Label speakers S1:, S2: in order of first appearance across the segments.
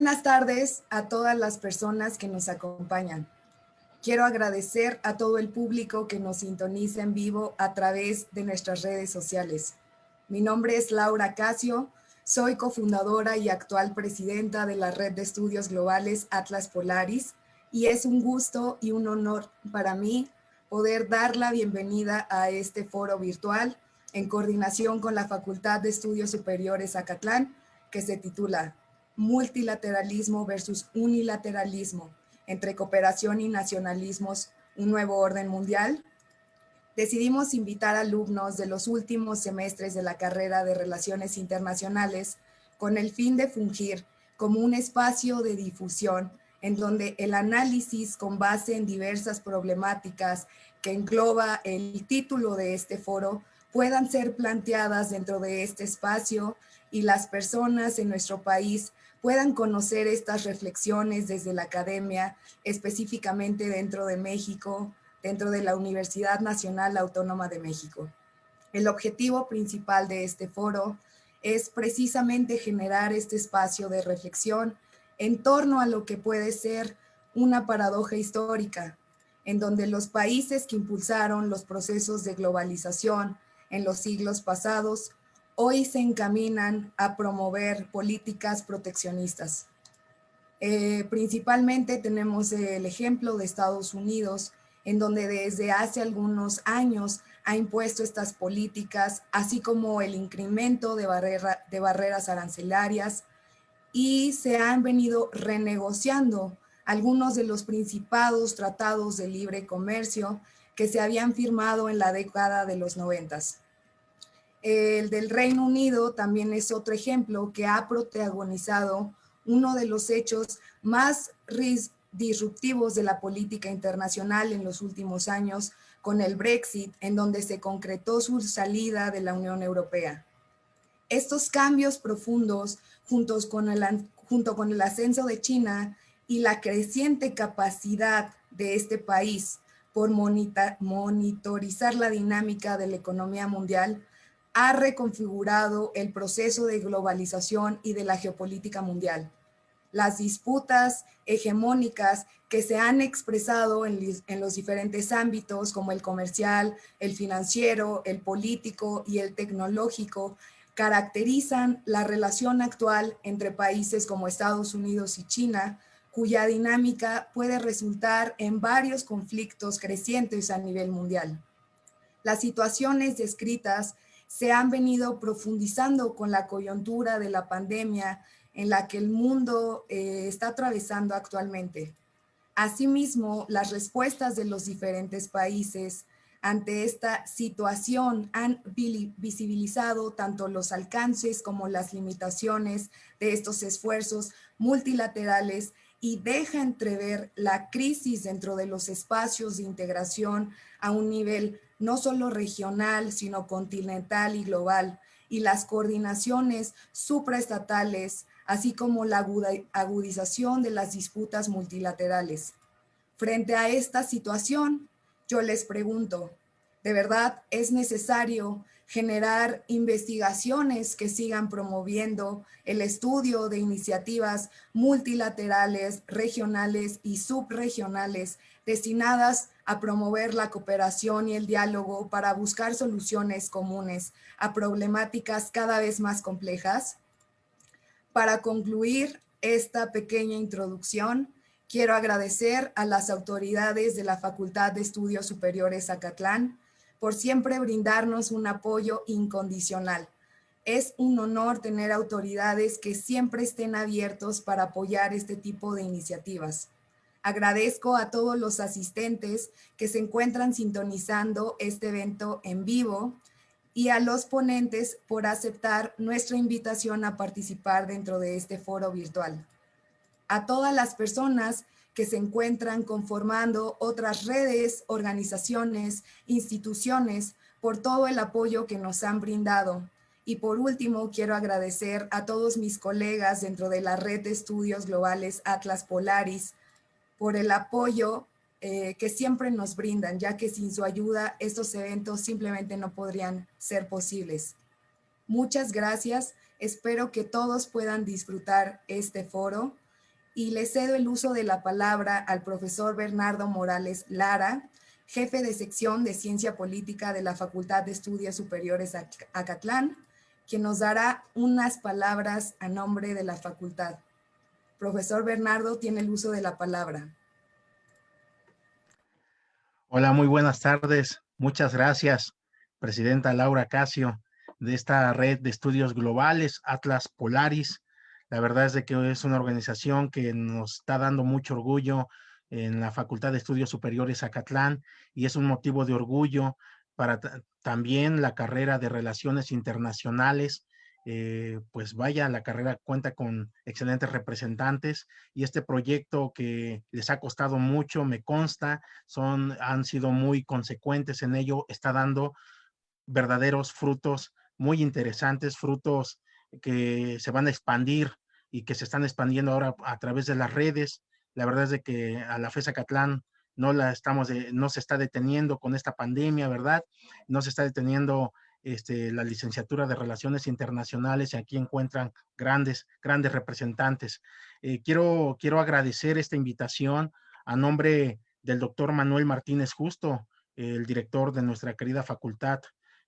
S1: Buenas tardes a todas las personas que nos acompañan. Quiero agradecer a todo el público que nos sintoniza en vivo a través de nuestras redes sociales. Mi nombre es Laura Casio, soy cofundadora y actual presidenta de la Red de Estudios Globales Atlas Polaris, y es un gusto y un honor para mí poder dar la bienvenida a este foro virtual en coordinación con la Facultad de Estudios Superiores Acatlán, que se titula Multilateralismo versus Unilateralismo, entre cooperación y nacionalismos, un nuevo orden mundial. Decidimos invitar alumnos de los últimos semestres de la carrera de Relaciones Internacionales con el fin de fungir como un espacio de difusión en donde el análisis con base en diversas problemáticas que engloba el título de este foro puedan ser planteadas dentro de este espacio y las personas en nuestro país puedan conocer estas reflexiones desde la academia, específicamente dentro de México, dentro de la Universidad Nacional Autónoma de México. El objetivo principal de este foro es precisamente generar este espacio de reflexión en torno a lo que puede ser una paradoja histórica, en donde los países que impulsaron los procesos de globalización en los siglos pasados hoy se encaminan a promover políticas proteccionistas. Principalmente tenemos el ejemplo de Estados Unidos, en donde desde hace algunos años ha impuesto estas políticas, así como el incremento de barreras arancelarias, y se han venido renegociando algunos de los principados tratados de libre comercio que se habían firmado en la década de los 90. El del Reino Unido también es otro ejemplo que ha protagonizado uno de los hechos más disruptivos de la política internacional en los últimos años con el Brexit, en donde se concretó su salida de la Unión Europea. Estos cambios profundos, junto con el ascenso de China y la creciente capacidad de este país por monitorizar la dinámica de la economía mundial, ha reconfigurado el proceso de globalización y de la geopolítica mundial. Las disputas hegemónicas que se han expresado en los diferentes ámbitos, como el comercial, el financiero, el político y el tecnológico, caracterizan la relación actual entre países como Estados Unidos y China, cuya dinámica puede resultar en varios conflictos crecientes a nivel mundial. Las situaciones descritas se han venido profundizando con la coyuntura de la pandemia en la que el mundo está atravesando actualmente. Asimismo, las respuestas de los diferentes países ante esta situación han visibilizado tanto los alcances como las limitaciones de estos esfuerzos multilaterales y deja entrever la crisis dentro de los espacios de integración a un nivel no solo regional, sino continental y global, y las coordinaciones supraestatales, así como la agudización de las disputas multilaterales. Frente a esta situación, yo les pregunto, ¿de verdad es necesario generar investigaciones que sigan promoviendo el estudio de iniciativas multilaterales, regionales y subregionales destinadas a promover la cooperación y el diálogo para buscar soluciones comunes a problemáticas cada vez más complejas? Para concluir esta pequeña introducción, quiero agradecer a las autoridades de la Facultad de Estudios Superiores Acatlán por siempre brindarnos un apoyo incondicional. Es un honor tener autoridades que siempre estén abiertos para apoyar este tipo de iniciativas. Agradezco a todos los asistentes que se encuentran sintonizando este evento en vivo y a los ponentes por aceptar nuestra invitación a participar dentro de este foro virtual. A todas las personas que se encuentran conformando otras redes, organizaciones, instituciones, por todo el apoyo que nos han brindado. Y por último, quiero agradecer a todos mis colegas dentro de la Red de Estudios Globales Atlas Polaris por el apoyo que siempre nos brindan, ya que sin su ayuda estos eventos simplemente no podrían ser posibles. Muchas gracias, espero que todos puedan disfrutar este foro. y le cedo el uso de la palabra al profesor Bernardo Morales Lara, jefe de sección de Ciencia Política de la Facultad de Estudios Superiores Acatlán, quien nos dará unas palabras a nombre de la facultad. Profesor Bernardo, tiene el uso de la palabra.
S2: Hola, muy buenas tardes. Muchas gracias, Presidenta Laura Casio, de esta red de estudios globales, Atlas Polaris. La verdad es de que es una organización que nos está dando mucho orgullo en la Facultad de Estudios Superiores Acatlán y es un motivo de orgullo para también la carrera de Relaciones Internacionales. Pues vaya, la carrera cuenta con excelentes representantes y este proyecto que les ha costado mucho, me consta, han sido muy consecuentes en ello, está dando verdaderos frutos muy interesantes, frutos que se van a expandir y que se están expandiendo ahora a través de las redes. La verdad es de que a la FES Acatlán no se está deteniendo con esta pandemia, ¿verdad? No se está deteniendo la licenciatura de Relaciones Internacionales y aquí encuentran grandes representantes. Quiero agradecer esta invitación a nombre del doctor Manuel Martínez Justo, el director de nuestra querida facultad,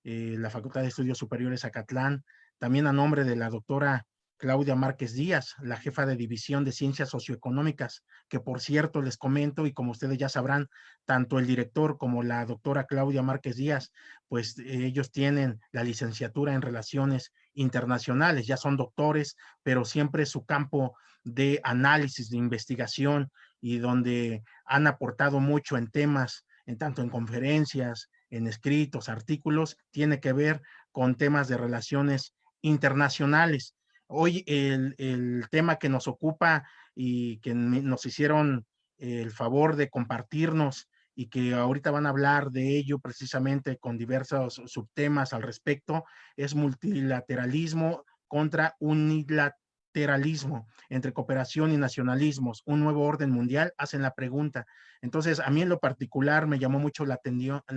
S2: la Facultad de Estudios Superiores Acatlán, también a nombre de la doctora Claudia Márquez Díaz, la jefa de División de Ciencias Socioeconómicas, que por cierto les comento y como ustedes ya sabrán, tanto el director como la doctora Claudia Márquez Díaz, pues ellos tienen la licenciatura en Relaciones Internacionales, ya son doctores, pero siempre su campo de análisis, de investigación y donde han aportado mucho en temas, en tanto en conferencias, en escritos, artículos, tiene que ver con temas de relaciones internacionales. Hoy el tema que nos ocupa y que nos hicieron el favor de compartirnos y que ahorita van a hablar de ello precisamente con diversos subtemas al respecto, es multilateralismo contra unilateralismo, entre cooperación y nacionalismos, un nuevo orden mundial, hacen la pregunta. Entonces, a mí en lo particular me llamó mucho la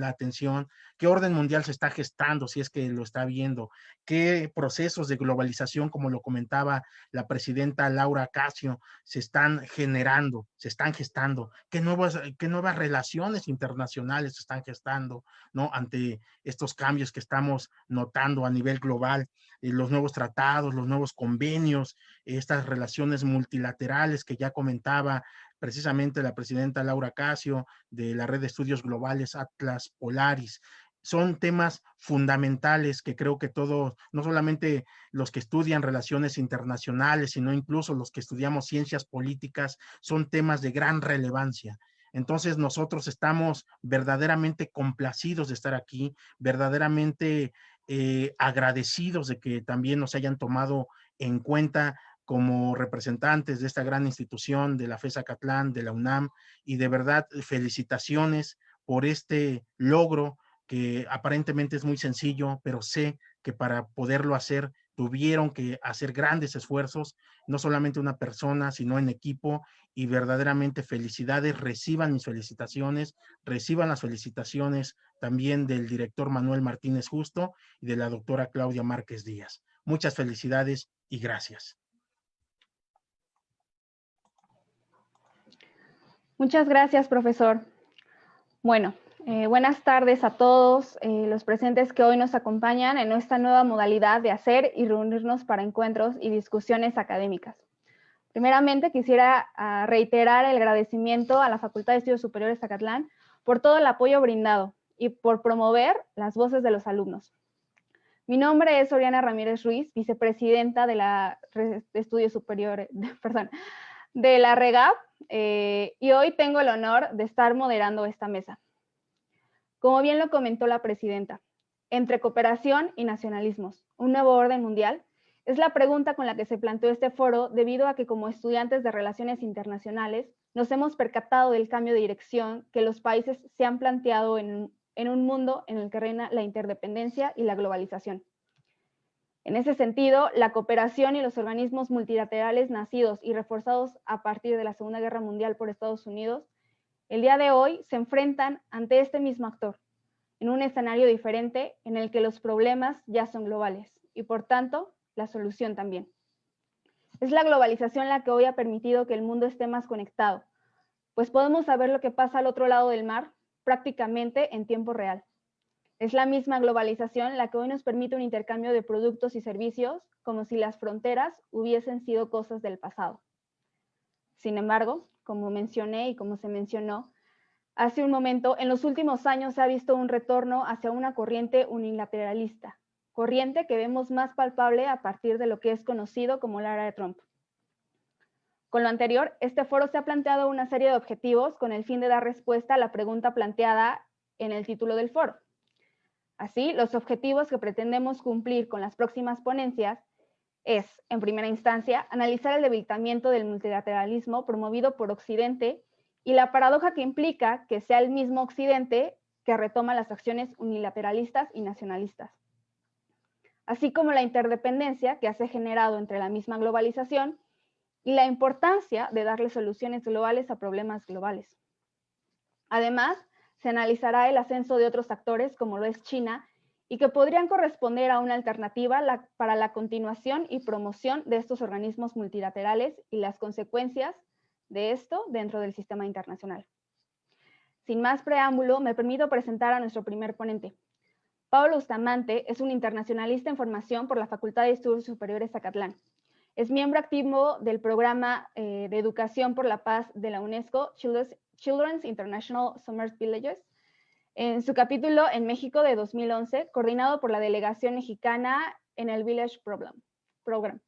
S2: atención qué orden mundial se está gestando, si es que lo está viendo, qué procesos de globalización, como lo comentaba la presidenta Laura Casio, se están generando, se están gestando, qué nuevas relaciones internacionales se están gestando, ¿no? Ante estos cambios que estamos notando a nivel global, los nuevos tratados, los nuevos convenios, estas relaciones multilaterales que ya comentaba precisamente la presidenta Laura Casio de la Red de Estudios Globales Atlas Polaris. Son temas fundamentales que creo que todos, no solamente los que estudian relaciones internacionales, sino incluso los que estudiamos ciencias políticas, son temas de gran relevancia. Entonces nosotros estamos verdaderamente complacidos de estar aquí, verdaderamente agradecidos de que también nos hayan tomado en cuenta como representantes de esta gran institución, de la FES Acatlán, de la UNAM, y de verdad felicitaciones por este logro que aparentemente es muy sencillo, pero sé que para poderlo hacer tuvieron que hacer grandes esfuerzos, no solamente una persona, sino en equipo, y verdaderamente felicidades, reciban mis felicitaciones, reciban las felicitaciones también del director Manuel Martínez Justo y de la doctora Claudia Márquez Díaz. Muchas felicidades y gracias.
S3: Muchas gracias, profesor. Bueno, buenas tardes a todos los presentes que hoy nos acompañan en esta nueva modalidad de hacer y reunirnos para encuentros y discusiones académicas. Primeramente, quisiera reiterar el agradecimiento a la Facultad de Estudios Superiores Acatlán por todo el apoyo brindado y por promover las voces de los alumnos. Mi nombre es Oriana Ramírez Ruiz, vicepresidenta de la Red de Estudios Superiores, de la REGAP, y hoy tengo el honor de estar moderando esta mesa. Como bien lo comentó la presidenta, entre cooperación y nacionalismos, ¿un nuevo orden mundial? Es la pregunta con la que se planteó este foro debido a que como estudiantes de Relaciones Internacionales nos hemos percatado del cambio de dirección que los países se han planteado en un mundo en el que reina la interdependencia y la globalización. En ese sentido, la cooperación y los organismos multilaterales nacidos y reforzados a partir de la Segunda Guerra Mundial por Estados Unidos, el día de hoy se enfrentan ante este mismo actor, en un escenario diferente en el que los problemas ya son globales y por tanto la solución también. Es la globalización la que hoy ha permitido que el mundo esté más conectado, pues podemos saber lo que pasa al otro lado del mar prácticamente en tiempo real. Es la misma globalización la que hoy nos permite un intercambio de productos y servicios como si las fronteras hubiesen sido cosas del pasado. Sin embargo, como mencioné y como se mencionó hace un momento, en los últimos años se ha visto un retorno hacia una corriente unilateralista, corriente que vemos más palpable a partir de lo que es conocido como la era de Trump. Con lo anterior, este foro se ha planteado una serie de objetivos con el fin de dar respuesta a la pregunta planteada en el título del foro. Así, los objetivos que pretendemos cumplir con las próximas ponencias es, en primera instancia, analizar el debilitamiento del multilateralismo promovido por Occidente y la paradoja que implica que sea el mismo Occidente que retoma las acciones unilateralistas y nacionalistas, así como la interdependencia que se ha generado entre la misma globalización y la importancia de darle soluciones globales a problemas globales. Además, se analizará el ascenso de otros actores como lo es China y que podrían corresponder a una alternativa para la continuación y promoción de estos organismos multilaterales y las consecuencias de esto dentro del sistema internacional. Sin más preámbulo, me permito presentar a nuestro primer ponente. Pablo Bustamante es un internacionalista en formación por la Facultad de Estudios Superiores Zacatlán. Es miembro activo del programa de Educación por la Paz de la UNESCO, Children's International Summer Villages, en su capítulo en México de 2011, coordinado por la delegación mexicana en el Village Program.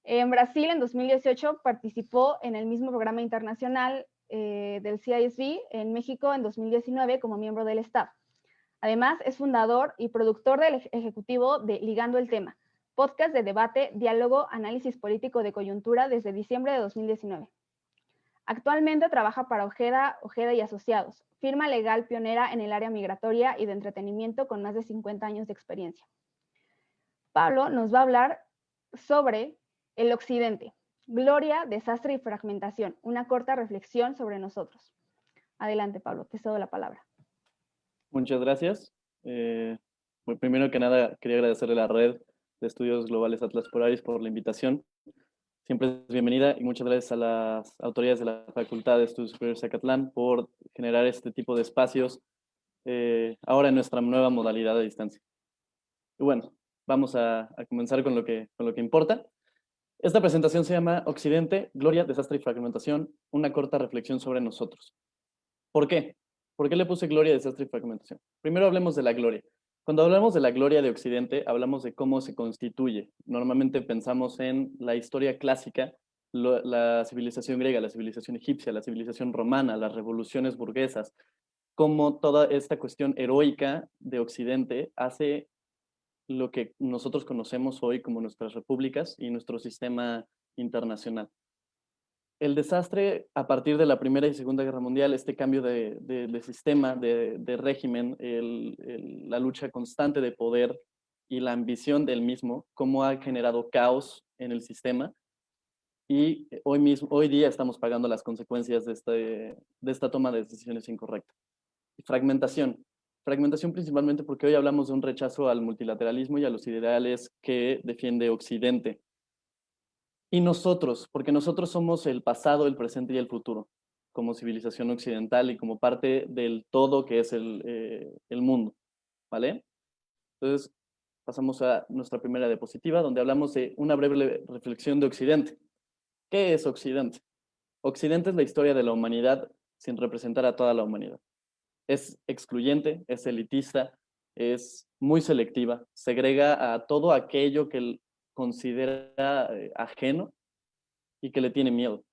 S3: En Brasil, en 2018, participó en el mismo programa internacional del CISV en México en 2019 como miembro del staff. Además, es fundador y productor del ejecutivo de Ligando el Tema, podcast de debate, diálogo, análisis político de coyuntura desde diciembre de 2019. Actualmente trabaja para Ojeda y Asociados, firma legal pionera en el área migratoria y de entretenimiento con más de 50 años de experiencia. Pablo nos va a hablar sobre el Occidente, gloria, desastre y fragmentación, una corta reflexión sobre nosotros. Adelante, Pablo, te cedo la palabra.
S4: Muchas gracias. Primero que nada, quería agradecerle a la Red de Estudios Globales Atlas Polaris por la invitación. Siempre es bienvenida y muchas gracias a las autoridades de la Facultad de Estudios Superiores Zacatlán por generar este tipo de espacios ahora en nuestra nueva modalidad de distancia. Y bueno, vamos a comenzar con lo que importa. Esta presentación se llama Occidente, Gloria, Desastre y Fragmentación, una corta reflexión sobre nosotros. ¿Por qué? ¿Por qué le puse gloria, desastre y fragmentación? Primero hablemos de la gloria. Cuando hablamos de la gloria de Occidente, hablamos de cómo se constituye. Normalmente pensamos en la historia clásica, la civilización griega, la civilización egipcia, la civilización romana, las revoluciones burguesas, cómo toda esta cuestión heroica de Occidente hace lo que nosotros conocemos hoy como nuestras repúblicas y nuestro sistema internacional. El desastre a partir de la Primera y Segunda Guerra Mundial, este cambio de sistema, de régimen, la lucha constante de poder y la ambición del mismo, cómo ha generado caos en el sistema. Y hoy día estamos pagando las consecuencias de esta toma de decisiones incorrectas. Y fragmentación. Fragmentación principalmente porque hoy hablamos de un rechazo al multilateralismo y a los ideales que defiende Occidente. Y nosotros, porque nosotros somos el pasado, el presente y el futuro, como civilización occidental y como parte del todo que es el mundo, ¿vale? Entonces, pasamos a nuestra primera diapositiva, donde hablamos de una breve reflexión de Occidente. ¿Qué es Occidente? Occidente es la historia de la humanidad sin representar a toda la humanidad. Es excluyente, es elitista, es muy selectiva, segrega a todo aquello que considera ajeno y que le tiene miedo.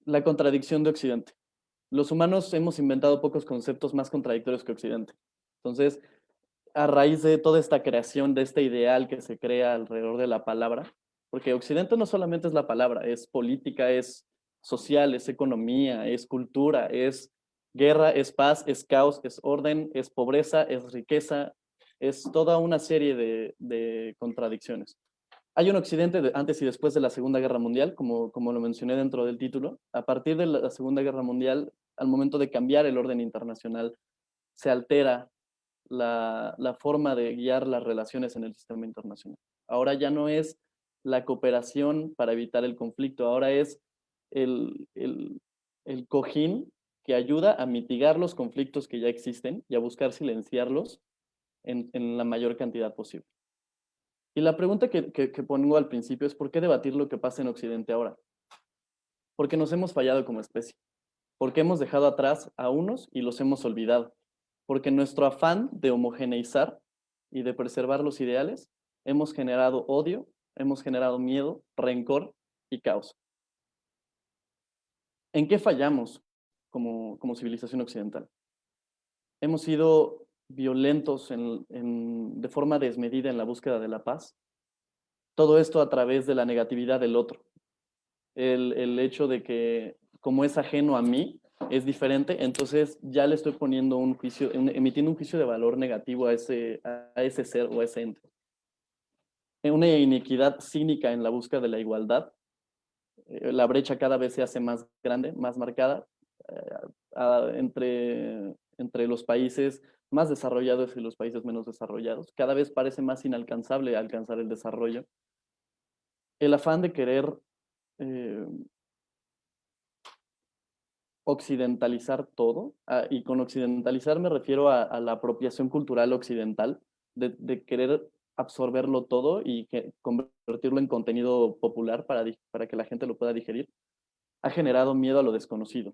S4: La contradicción de Occidente. Los humanos hemos inventado pocos conceptos más contradictorios que Occidente. Entonces, a raíz de toda esta creación, de este ideal que se crea alrededor de la palabra, porque Occidente no solamente es la palabra, es política, es social, es economía, es cultura, es guerra, es paz, es caos, es orden, es pobreza, es riqueza, es toda una serie de contradicciones. Hay un Occidente antes y después de la Segunda Guerra Mundial, como lo mencioné dentro del título. A partir de la Segunda Guerra Mundial, al momento de cambiar el orden internacional, se altera la forma de guiar las relaciones en el sistema internacional. Ahora ya no es la cooperación para evitar el conflicto, ahora es el cojín que ayuda a mitigar los conflictos que ya existen y a buscar silenciarlos en la mayor cantidad posible. Y la pregunta que pongo al principio es: ¿por qué debatir lo que pasa en Occidente ahora? Porque nos hemos fallado como especie, porque hemos dejado atrás a unos y los hemos olvidado, porque en nuestro afán de homogeneizar y de preservar los ideales, hemos generado odio, hemos generado miedo, rencor y caos. ¿En qué fallamos como civilización occidental? Hemos sido violentos de forma desmedida en la búsqueda de la paz. Todo esto a través de la negatividad del otro. El hecho de que, como es ajeno a mí, es diferente, entonces ya le estoy poniendo un juicio, emitiendo un juicio de valor negativo a ese ser o a ese ente. Una inequidad cínica en la búsqueda de la igualdad. La brecha cada vez se hace más grande, más marcada, entre los países más desarrollados y los países menos desarrollados. Cada vez parece más inalcanzable alcanzar el desarrollo. El afán de querer occidentalizar todo, y con occidentalizar me refiero a la apropiación cultural occidental, de querer absorberlo todo y convertirlo en contenido popular para que la gente lo pueda digerir, ha generado miedo a lo desconocido.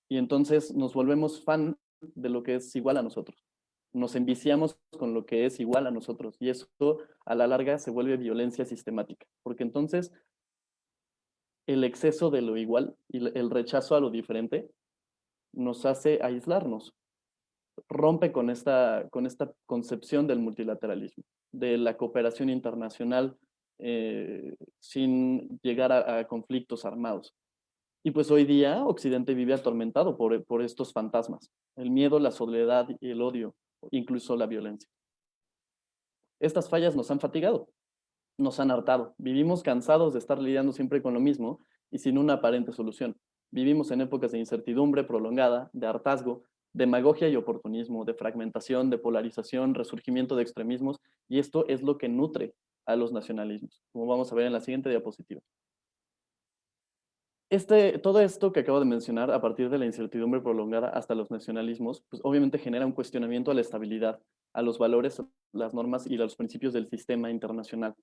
S4: Y entonces nos volvemos fan de lo que es igual a nosotros. Nos enviciamos con lo que es igual a nosotros, y eso a la larga se vuelve violencia sistemática, porque entonces el exceso de lo igual y el rechazo a lo diferente nos hace aislarnos, rompe con esta concepción del multilateralismo, de la cooperación internacional, sin llegar a conflictos armados. Y pues hoy día Occidente vive atormentado por estos fantasmas: el miedo, la soledad y el odio, incluso la violencia. Estas fallas nos han fatigado, nos han hartado. Vivimos cansados de estar lidiando siempre con lo mismo y sin una aparente solución. Vivimos en épocas de incertidumbre prolongada, de hartazgo, demagogia y oportunismo, de fragmentación, de polarización, resurgimiento de extremismos, y esto es lo que nutre a los nacionalismos, como vamos a ver en la siguiente diapositiva. Todo esto que acabo de mencionar, a partir de la incertidumbre prolongada hasta los nacionalismos, pues obviamente genera un cuestionamiento a la estabilidad, a los valores, las normas y a los principios del sistema internacional.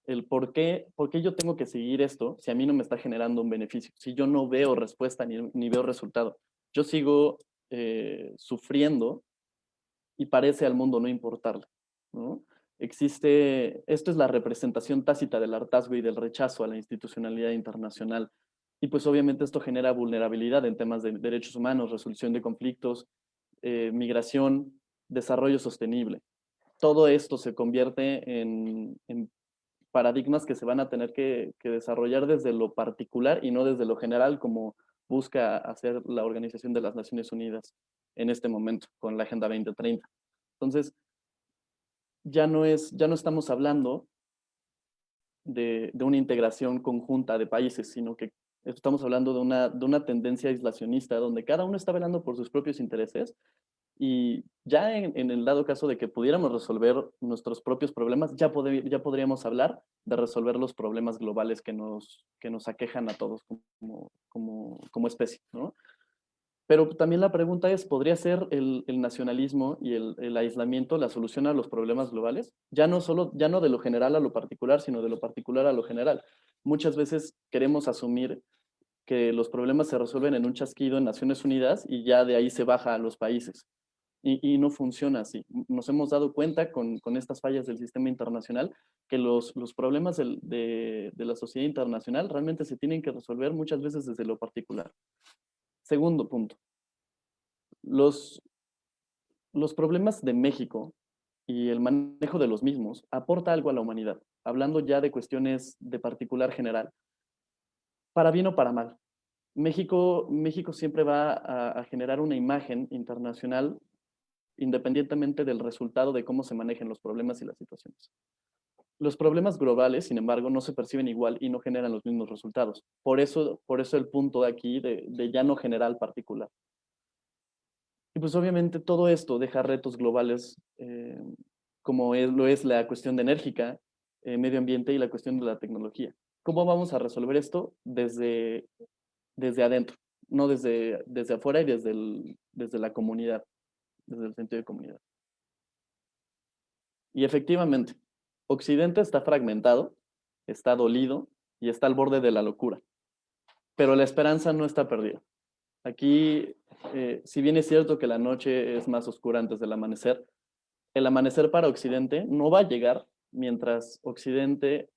S4: El por qué yo tengo que seguir esto si a mí no me está generando un beneficio, si yo no veo respuesta ni veo resultado. Yo sigo sufriendo y parece al mundo no importarle, ¿no? Esto es la representación tácita del hartazgo y del rechazo a la institucionalidad internacional. Y pues obviamente esto genera vulnerabilidad en temas de derechos humanos, resolución de conflictos, migración, desarrollo sostenible. Todo esto se convierte en paradigmas que se van a tener que desarrollar desde lo particular y no desde lo general, como busca hacer la Organización de las Naciones Unidas en este momento con la Agenda 2030. Entonces, ya no estamos hablando de una integración conjunta de países, sino que estamos hablando de una tendencia aislacionista, donde cada uno está velando por sus propios intereses. Y ya en el dado caso de que pudiéramos resolver nuestros propios problemas, ya podríamos hablar de resolver los problemas globales que nos aquejan a todos como especie, ¿no? Pero también la pregunta es: ¿podría ser el nacionalismo y el aislamiento la solución a los problemas globales? Ya no de lo general a lo particular, sino de lo particular a lo general. Muchas veces queremos asumir que los problemas se resuelven en un chasquido en Naciones Unidas y ya de ahí se baja a los países. Y no funciona así. Nos hemos dado cuenta con estas fallas del sistema internacional que los problemas de la sociedad internacional realmente se tienen que resolver muchas veces desde lo particular. Segundo punto: los problemas de México y el manejo de los mismos aporta algo a la humanidad, hablando ya de cuestiones de particular general, para bien o para mal. México siempre va a generar una imagen internacional independientemente del resultado de cómo se manejen los problemas y las situaciones. Los problemas globales, sin embargo, no se perciben igual y no generan los mismos resultados. Por eso el punto de aquí de ya no general particular. Y pues obviamente todo esto deja retos globales, como lo es la cuestión de medio ambiente y la cuestión de la tecnología. ¿Cómo vamos a resolver esto desde adentro? No desde afuera y desde la comunidad, desde el sentido de comunidad. Y efectivamente, Occidente está fragmentado, está dolido y está al borde de la locura. Pero la esperanza no está perdida. Aquí, si bien es cierto que la noche es más oscura antes del amanecer, el amanecer para Occidente no va a llegar mientras Occidente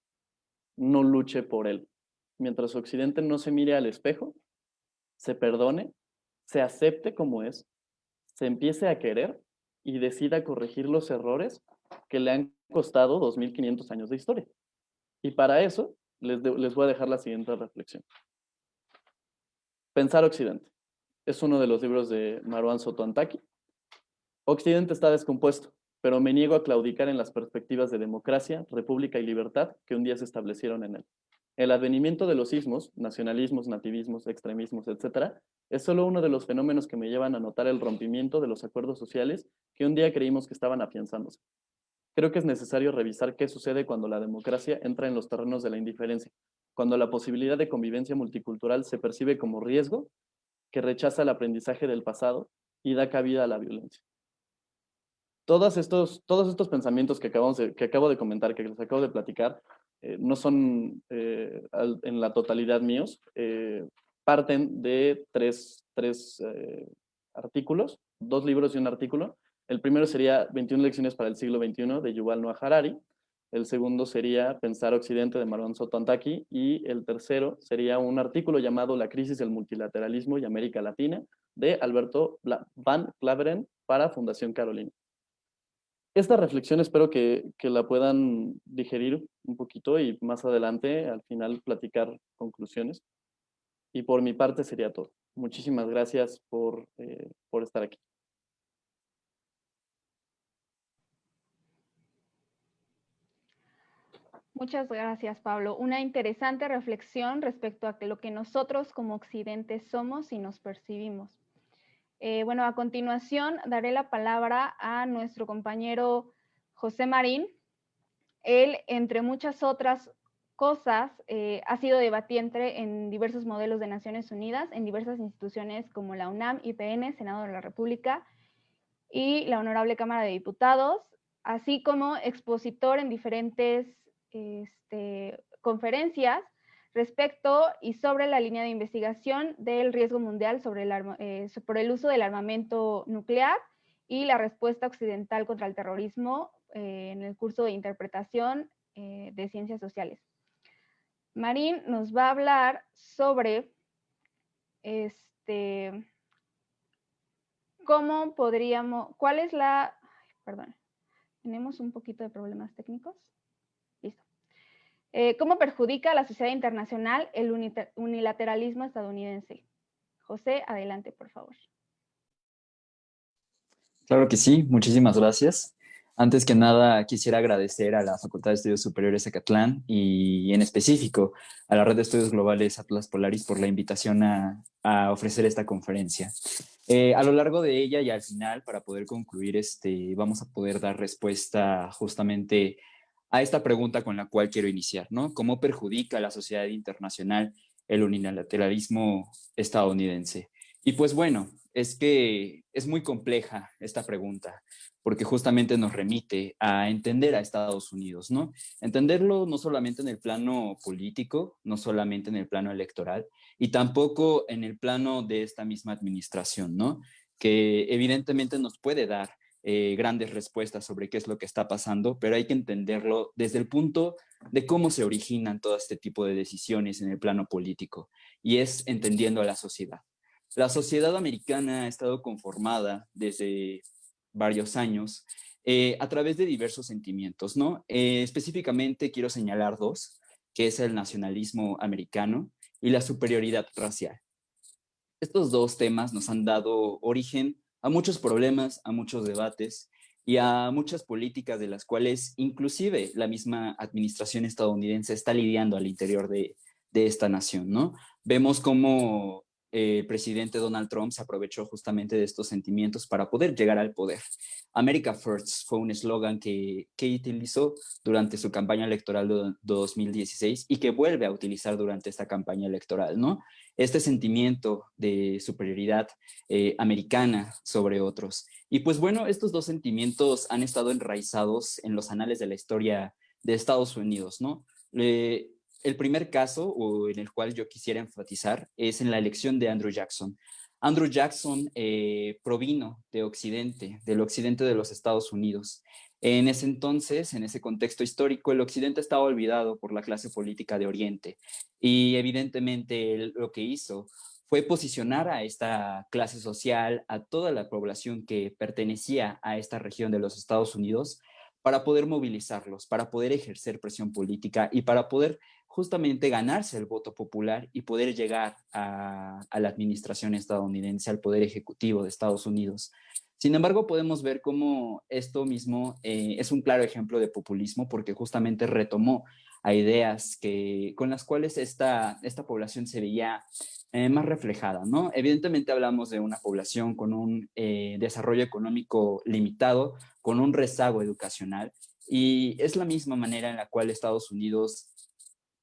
S4: no luche por él. Mientras Occidente no se mire al espejo, se perdone, se acepte como es, se empiece a querer y decida corregir los errores que le han costado 2500 años de historia. Y para eso les voy a dejar la siguiente reflexión. Pensar Occidente. Es uno de los libros de Marwan Sotoantaki. Occidente está descompuesto, pero me niego a claudicar en las perspectivas de democracia, república y libertad que un día se establecieron en él. El advenimiento de los ismos, nacionalismos, nativismos, extremismos, etc., es solo uno de los fenómenos que me llevan a notar el rompimiento de los acuerdos sociales que un día creímos que estaban afianzándose. Creo que es necesario revisar qué sucede cuando la democracia entra en los terrenos de la indiferencia, cuando la posibilidad de convivencia multicultural se percibe como riesgo, que rechaza el aprendizaje del pasado y da cabida a la violencia. Todos estos pensamientos que acabo de comentar, que les acabo de platicar, no son en la totalidad míos, parten de tres artículos, 2 libros y un artículo. El primero sería 21 lecciones para el siglo XXI de Yuval Noah Harari. El segundo sería Pensar Occidente de Marwan Sotoantaki. Y el tercero sería un artículo llamado La crisis del multilateralismo y América Latina de Alberto Van Klaveren para Fundación Carolina. Esta reflexión espero que la puedan digerir un poquito y más adelante, al final, platicar conclusiones. Y por mi parte sería todo. Muchísimas gracias por estar aquí.
S3: Muchas gracias, Pablo. Una interesante reflexión respecto a lo que nosotros como Occidente somos y nos percibimos. Bueno, a continuación daré la palabra a nuestro compañero José Marín. Él, entre muchas otras cosas, ha sido debatiente en diversos modelos de Naciones Unidas, en diversas instituciones como la UNAM, IPN, Senado de la República y la Honorable Cámara de Diputados, así como expositor en diferentes conferencias respecto y sobre la línea de investigación del riesgo mundial sobre por el uso del armamento nuclear y la respuesta occidental contra el terrorismo en el curso de interpretación de ciencias sociales. Marín nos va a hablar sobre cómo podríamos, cuál es la, perdón, tenemos un poquito de problemas técnicos. Listo. ¿Cómo perjudica a la sociedad internacional el unilateralismo estadounidense? José, adelante, por favor.
S5: Claro que sí, muchísimas gracias. Antes que nada, quisiera agradecer a la Facultad de Estudios Superiores Zacatlán y en específico a la Red de Estudios Globales Atlas Polaris por la invitación a ofrecer esta conferencia. A lo largo de ella y al final, para poder concluir, vamos a poder dar respuesta justamente a esta pregunta con la cual quiero iniciar, ¿no? ¿Cómo perjudica a la sociedad internacional el unilateralismo estadounidense? Y pues bueno, es que es muy compleja esta pregunta, porque justamente nos remite a entender a Estados Unidos, ¿no? Entenderlo no solamente en el plano político, no solamente en el plano electoral, y tampoco en el plano de esta misma administración, ¿no? Que evidentemente nos puede dar grandes respuestas sobre qué es lo que está pasando, pero hay que entenderlo desde el punto de cómo se originan todo este tipo de decisiones en el plano político, y es entendiendo a la sociedad. La sociedad americana ha estado conformada desde varios años a través de diversos sentimientos, ¿no? Específicamente quiero señalar 2, que es el nacionalismo americano y la superioridad racial. Estos 2 temas nos han dado origen a muchos problemas, a muchos debates y a muchas políticas de las cuales inclusive la misma administración estadounidense está lidiando al interior de esta nación, ¿no? Vemos cómo el presidente Donald Trump se aprovechó justamente de estos sentimientos para poder llegar al poder. America First fue un eslogan que utilizó durante su campaña electoral de 2016 y que vuelve a utilizar durante esta campaña electoral, ¿no? Este sentimiento de superioridad americana sobre otros. Y pues bueno, estos dos sentimientos han estado enraizados en los anales de la historia de Estados Unidos, ¿no? El primer caso, o en el cual yo quisiera enfatizar, es en la elección de Andrew Jackson. Andrew Jackson provino de Occidente, del occidente de los Estados Unidos. En ese entonces, en ese contexto histórico, el occidente estaba olvidado por la clase política de Oriente. Y evidentemente él lo que hizo fue posicionar a esta clase social, a toda la población que pertenecía a esta región de los Estados Unidos, para poder movilizarlos, para poder ejercer presión política y para poder justamente ganarse el voto popular y poder llegar a la administración estadounidense, al poder ejecutivo de Estados Unidos. Sin embargo, podemos ver cómo esto mismo es un claro ejemplo de populismo porque justamente retomó a ideas con las cuales esta población se veía más reflejada, ¿no? Evidentemente hablamos de una población con un desarrollo económico limitado, con un rezago educacional, y es la misma manera en la cual Estados Unidos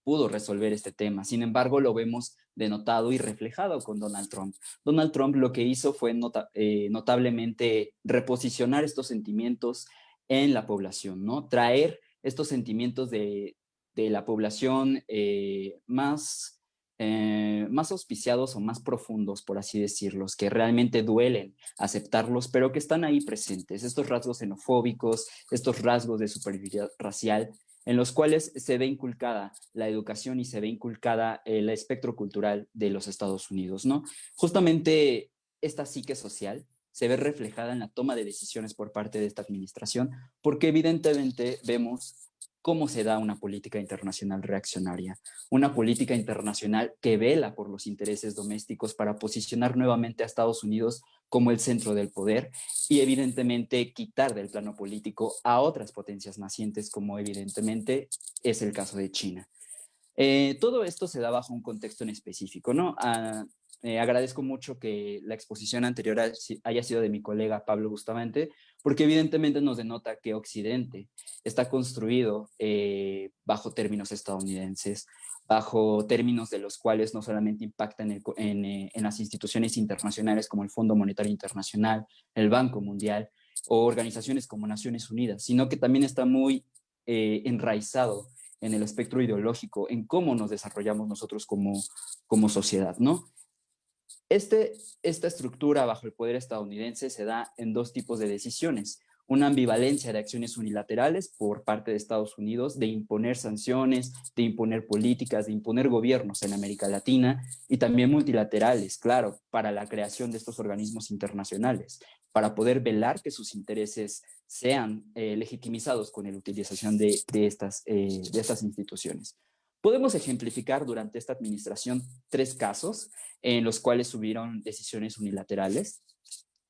S5: pudo resolver este tema. Sin embargo, lo vemos denotado y reflejado con Donald Trump. Donald Trump lo que hizo fue notablemente reposicionar estos sentimientos en la población, ¿no? Traer estos sentimientos de la población más auspiciados o más profundos, por así decirlos, que realmente duelen aceptarlos, pero que están ahí presentes, estos rasgos xenofóbicos, estos rasgos de superioridad racial, en los cuales se ve inculcada la educación y se ve inculcada el espectro cultural de los Estados Unidos, ¿no? Justamente esta psique social se ve reflejada en la toma de decisiones por parte de esta administración, porque evidentemente vemos cómo se da una política internacional reaccionaria, una política internacional que vela por los intereses domésticos para posicionar nuevamente a Estados Unidos como el centro del poder y evidentemente quitar del plano político a otras potencias nacientes como evidentemente es el caso de China. Todo esto se da bajo un contexto en específico, ¿no? Agradezco mucho que la exposición anterior haya sido de mi colega Pablo Bustamante, porque evidentemente nos denota que Occidente está construido bajo términos estadounidenses, bajo términos de los cuales no solamente impactan en las instituciones internacionales como el Fondo Monetario Internacional, el Banco Mundial o organizaciones como Naciones Unidas, sino que también está muy enraizado en el espectro ideológico, en cómo nos desarrollamos nosotros como sociedad, ¿no? Esta estructura bajo el poder estadounidense se da en dos tipos de decisiones. Una ambivalencia de acciones unilaterales por parte de Estados Unidos, de imponer sanciones, de imponer políticas, de imponer gobiernos en América Latina, y también multilaterales, claro, para la creación de estos organismos internacionales, para poder velar que sus intereses sean legitimizados con la utilización de estas instituciones. Podemos ejemplificar durante esta administración 3 casos en los cuales hubieron decisiones unilaterales.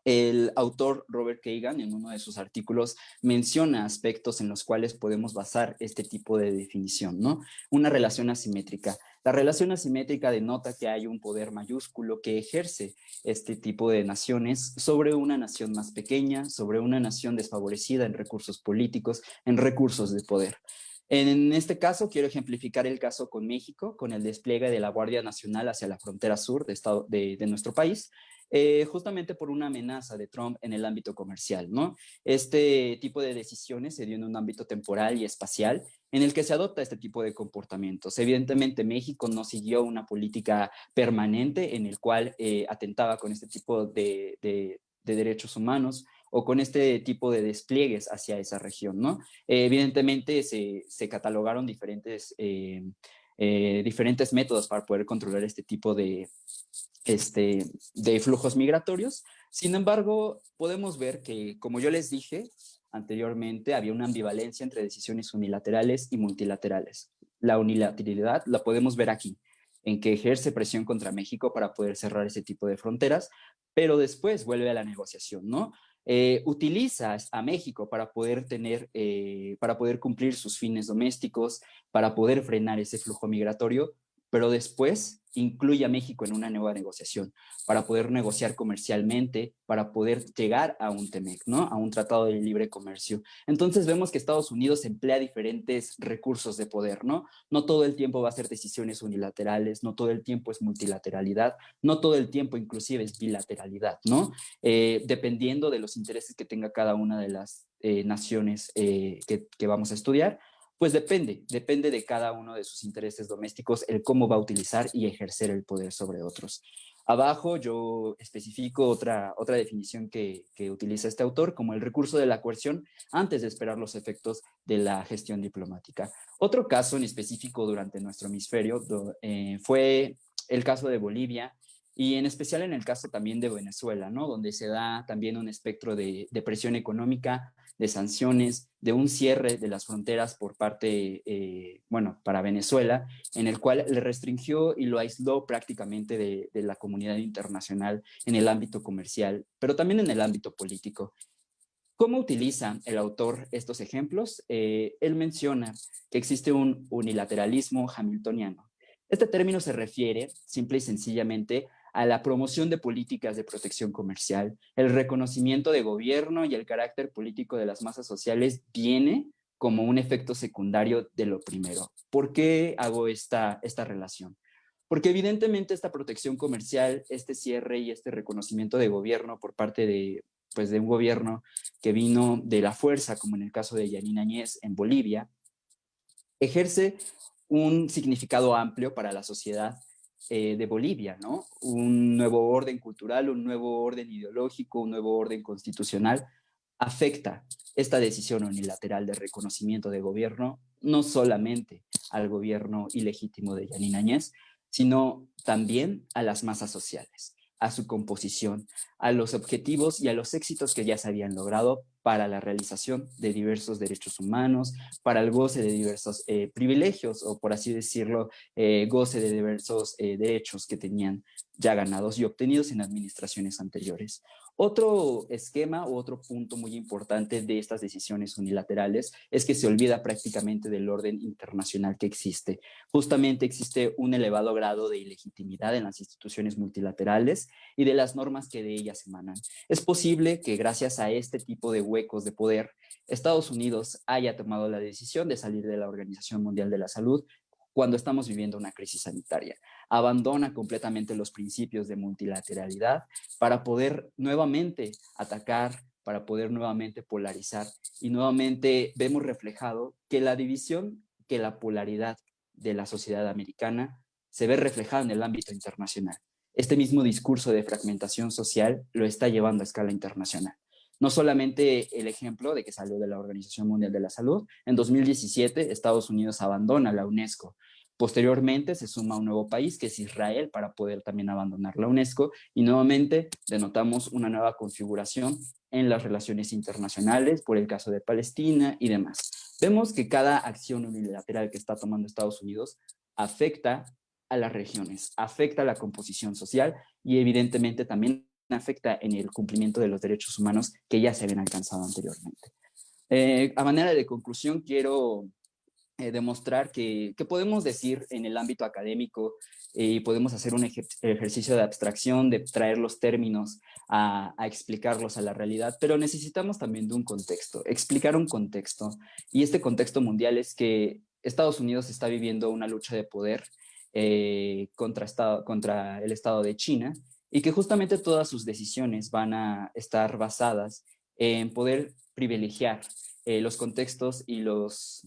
S5: El autor Robert Kagan, en uno de sus artículos, menciona aspectos en los cuales podemos basar este tipo de definición, ¿no? Una relación asimétrica. La relación asimétrica denota que hay un poder mayúsculo que ejerce este tipo de naciones sobre una nación más pequeña, sobre una nación desfavorecida en recursos políticos, en recursos de poder. En este caso, quiero ejemplificar el caso con México, con el despliegue de la Guardia Nacional hacia la frontera sur de nuestro país, justamente por una amenaza de Trump en el ámbito comercial, ¿no? Este tipo de decisiones se dio en un ámbito temporal y espacial en el que se adopta este tipo de comportamientos. Evidentemente, México no siguió una política permanente en el cual atentaba con este tipo de derechos humanos o con este tipo de despliegues hacia esa región, ¿no? Evidentemente se catalogaron diferentes métodos para poder controlar este tipo de flujos migratorios. Sin embargo, podemos ver que, como yo les dije anteriormente, había una ambivalencia entre decisiones unilaterales y multilaterales. La unilateralidad la podemos ver aquí, en que ejerce presión contra México para poder cerrar ese tipo de fronteras, pero después vuelve a la negociación, ¿no? Utiliza a México para poder cumplir sus fines domésticos, para poder frenar ese flujo migratorio, pero después incluye a México en una nueva negociación para poder negociar comercialmente, para poder llegar a un TEMEC, ¿no? A un tratado de libre comercio. Entonces vemos que Estados Unidos emplea diferentes recursos de poder, ¿no? No todo el tiempo va a ser decisiones unilaterales, no todo el tiempo es multilateralidad, no todo el tiempo inclusive es bilateralidad, ¿no? Dependiendo de los intereses que tenga cada una de las naciones que vamos a estudiar, pues depende de cada uno de sus intereses domésticos el cómo va a utilizar y ejercer el poder sobre otros. Abajo yo especifico otra definición que utiliza este autor como el recurso de la coerción antes de esperar los efectos de la gestión diplomática. Otro caso en específico durante nuestro hemisferio fue el caso de Bolivia y en especial en el caso también de Venezuela, ¿no? Donde se da también un espectro de presión económica, de sanciones, de un cierre de las fronteras por parte, para Venezuela, en el cual le restringió y lo aisló prácticamente de la comunidad internacional en el ámbito comercial, pero también en el ámbito político. ¿Cómo utiliza el autor estos ejemplos? Él menciona que existe un unilateralismo hamiltoniano. Este término se refiere simple y sencillamente a la promoción de políticas de protección comercial. El reconocimiento de gobierno y el carácter político de las masas sociales viene como un efecto secundario de lo primero. ¿Por qué hago esta relación? Porque evidentemente esta protección comercial, este cierre y este reconocimiento de gobierno por parte de un gobierno que vino de la fuerza, como en el caso de Yanine Áñez en Bolivia, ejerce un significado amplio para la sociedad de Bolivia, ¿no? Un nuevo orden cultural, un nuevo orden ideológico, un nuevo orden constitucional afecta esta decisión unilateral de reconocimiento de gobierno, no solamente al gobierno ilegítimo de Yanine Áñez, sino también a las masas sociales, a su composición, a los objetivos y a los éxitos que ya se habían logrado para la realización de diversos derechos humanos, para el goce de diversos privilegios o, por así decirlo, goce de diversos derechos que tenían ya ganados y obtenidos en administraciones anteriores. Otro esquema u otro punto muy importante de estas decisiones unilaterales es que se olvida prácticamente del orden internacional que existe. Justamente existe un elevado grado de ilegitimidad en las instituciones multilaterales y de las normas que de ellas emanan. Es posible que gracias a este tipo de huecos de poder, Estados Unidos haya tomado la decisión de salir de la Organización Mundial de la Salud cuando estamos viviendo una crisis sanitaria. Abandona completamente los principios de multilateralidad para poder nuevamente atacar, para poder nuevamente polarizar y nuevamente vemos reflejado que la división, que la polaridad de la sociedad americana se ve reflejada en el ámbito internacional. Este mismo discurso de fragmentación social lo está llevando a escala internacional. No solamente el ejemplo de que salió de la Organización Mundial de la Salud, en 2017 Estados Unidos abandona la UNESCO. Posteriormente se suma un nuevo país que es Israel para poder también abandonar la UNESCO y nuevamente denotamos una nueva configuración en las relaciones internacionales por el caso de Palestina y demás. Vemos que cada acción unilateral que está tomando Estados Unidos afecta a las regiones, afecta a la composición social y evidentemente también afecta en el cumplimiento de los derechos humanos que ya se habían alcanzado anteriormente. A manera de conclusión, quiero demostrar que podemos decir en el ámbito académico y podemos hacer un ejercicio de abstracción, de traer los términos a explicarlos a la realidad, pero necesitamos también de un contexto, explicar un contexto. Y este contexto mundial es que Estados Unidos está viviendo una lucha de poder contra el Estado de China y que justamente todas sus decisiones van a estar basadas en poder privilegiar los contextos y los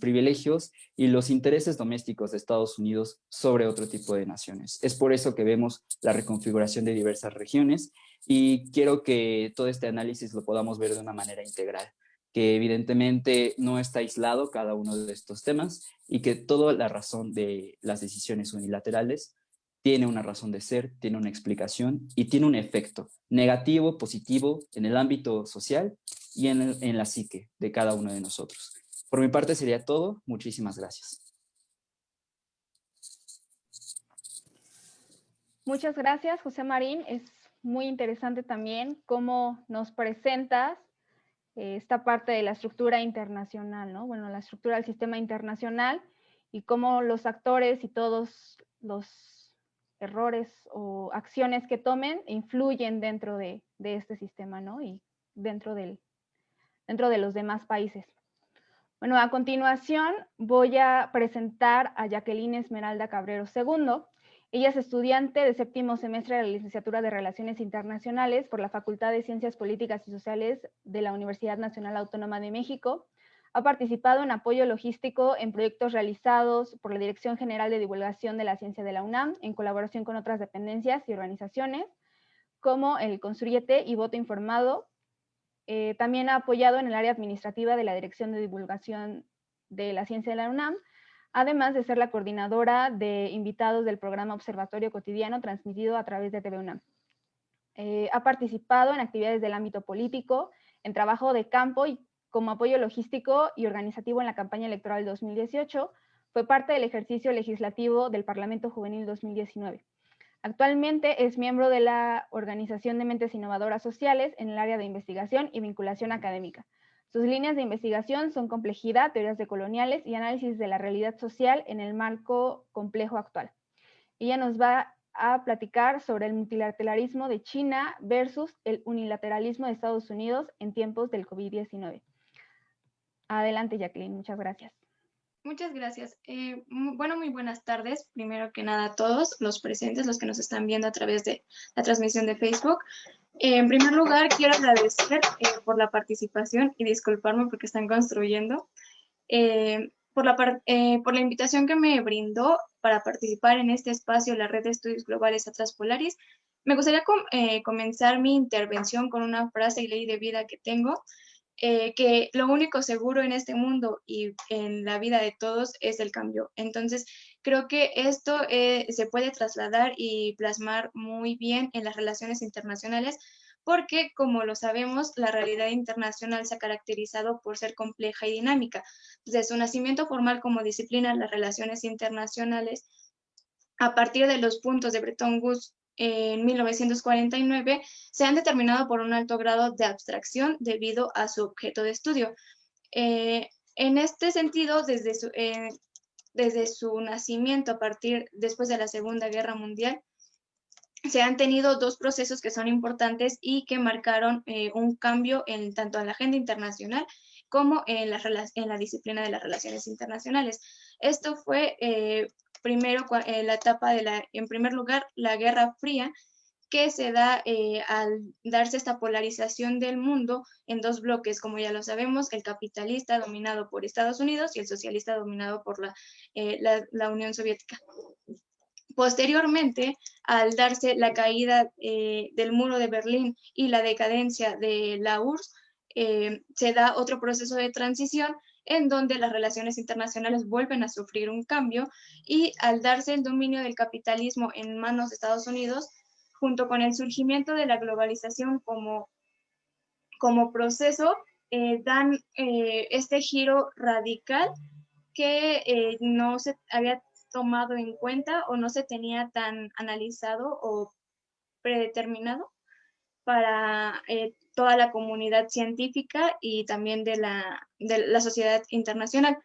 S5: privilegios y los intereses domésticos de Estados Unidos sobre otro tipo de naciones. Es por eso que vemos la reconfiguración de diversas regiones y quiero que todo este análisis lo podamos ver de una manera integral, que evidentemente no está aislado cada uno de estos temas y que toda la razón de las decisiones unilaterales tiene una razón de ser, tiene una explicación y tiene un efecto negativo, positivo en el ámbito social y en la psique de cada uno de nosotros. Por mi parte sería todo. Muchísimas gracias.
S3: Muchas gracias, José Marín. Es muy interesante también cómo nos presentas esta parte de la estructura internacional, ¿no? Bueno, la estructura del sistema internacional y cómo los actores y todos los errores o acciones que tomen influyen dentro de este sistema, ¿no? Y dentro de los demás países. Bueno, a continuación voy a presentar a Jacqueline Esmeralda Cabrero II. Ella es estudiante de séptimo semestre de la licenciatura de Relaciones Internacionales por la Facultad de Ciencias Políticas y Sociales de la Universidad Nacional Autónoma de México. Ha participado en apoyo logístico en proyectos realizados por la Dirección General de Divulgación de la Ciencia de la UNAM, en colaboración con otras dependencias y organizaciones, como el Construyete y Voto Informado. También ha apoyado en el área administrativa de la Dirección de Divulgación de la Ciencia de la UNAM, además de ser la coordinadora de invitados del programa Observatorio Cotidiano transmitido a través de TV UNAM. Ha participado en actividades del ámbito político, en trabajo de campo y como apoyo logístico y organizativo en la campaña electoral 2018. Fue parte del ejercicio legislativo del Parlamento Juvenil 2019. Actualmente es miembro de la Organización de Mentes Innovadoras Sociales en el área de investigación y vinculación académica. Sus líneas de investigación son complejidad, teorías decoloniales y análisis de la realidad social en el marco complejo actual. Ella nos va a platicar sobre el multilateralismo de China versus el unilateralismo de Estados Unidos en tiempos del COVID-19. Adelante, Jacqueline, muchas gracias.
S6: Muchas gracias. Bueno, muy buenas tardes. Primero que nada a todos los presentes, los que nos están viendo a través de la transmisión de Facebook. En primer lugar, quiero agradecer por la participación y disculparme porque están construyendo, por la invitación que me brindó para participar en este espacio, la Red de Estudios Globales Atlas Polaris. Me gustaría comenzar mi intervención con una frase y ley de vida que tengo, que lo único seguro en este mundo y en la vida de todos es el cambio. Entonces, creo que esto se puede trasladar y plasmar muy bien en las relaciones internacionales, porque, como lo sabemos, la realidad internacional se ha caracterizado por ser compleja y dinámica. Desde su nacimiento formal como disciplina, las relaciones internacionales, a partir de los puntos de Bretton Woods en 1949, se han determinado por un alto grado de abstracción debido a su objeto de estudio. En este sentido, desde su nacimiento, después de la Segunda Guerra Mundial, se han tenido dos procesos que son importantes y que marcaron un cambio tanto en la agenda internacional como en la disciplina de las relaciones internacionales. Esto fue primero la etapa en primer lugar, la Guerra Fría, que se da al darse esta polarización del mundo en dos bloques, como ya lo sabemos, el capitalista dominado por Estados Unidos y el socialista dominado por la Unión Soviética. Posteriormente, al darse la caída del muro de Berlín y la decadencia de la URSS, se da otro proceso de transición en donde las relaciones internacionales vuelven a sufrir un cambio, y al darse el dominio del capitalismo en manos de Estados Unidos, junto con el surgimiento de la globalización como proceso, dan este giro radical que no se había tomado en cuenta o no se tenía tan analizado o predeterminado para toda la comunidad científica y también de la sociedad internacional.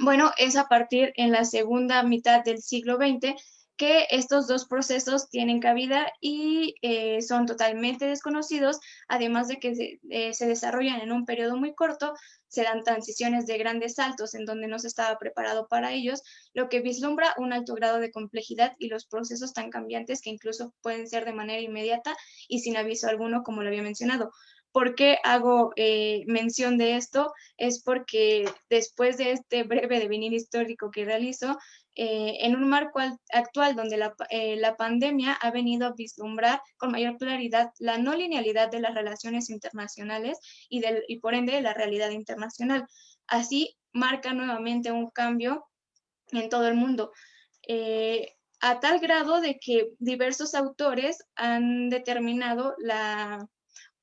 S6: Bueno, es a partir en la segunda mitad del siglo XX que estos dos procesos tienen cabida y son totalmente desconocidos, además de que se desarrollan en un periodo muy corto. Se dan transiciones de grandes saltos en donde no se estaba preparado para ellos, lo que vislumbra un alto grado de complejidad y los procesos tan cambiantes que incluso pueden ser de manera inmediata y sin aviso alguno, como lo había mencionado. ¿Por qué hago mención de esto? Es porque después de este breve devenir histórico que realizo, en un marco actual donde la pandemia ha venido a vislumbrar con mayor claridad la no linealidad de las relaciones internacionales y por ende la realidad internacional. Así marca nuevamente un cambio en todo el mundo, a tal grado de que diversos autores han determinado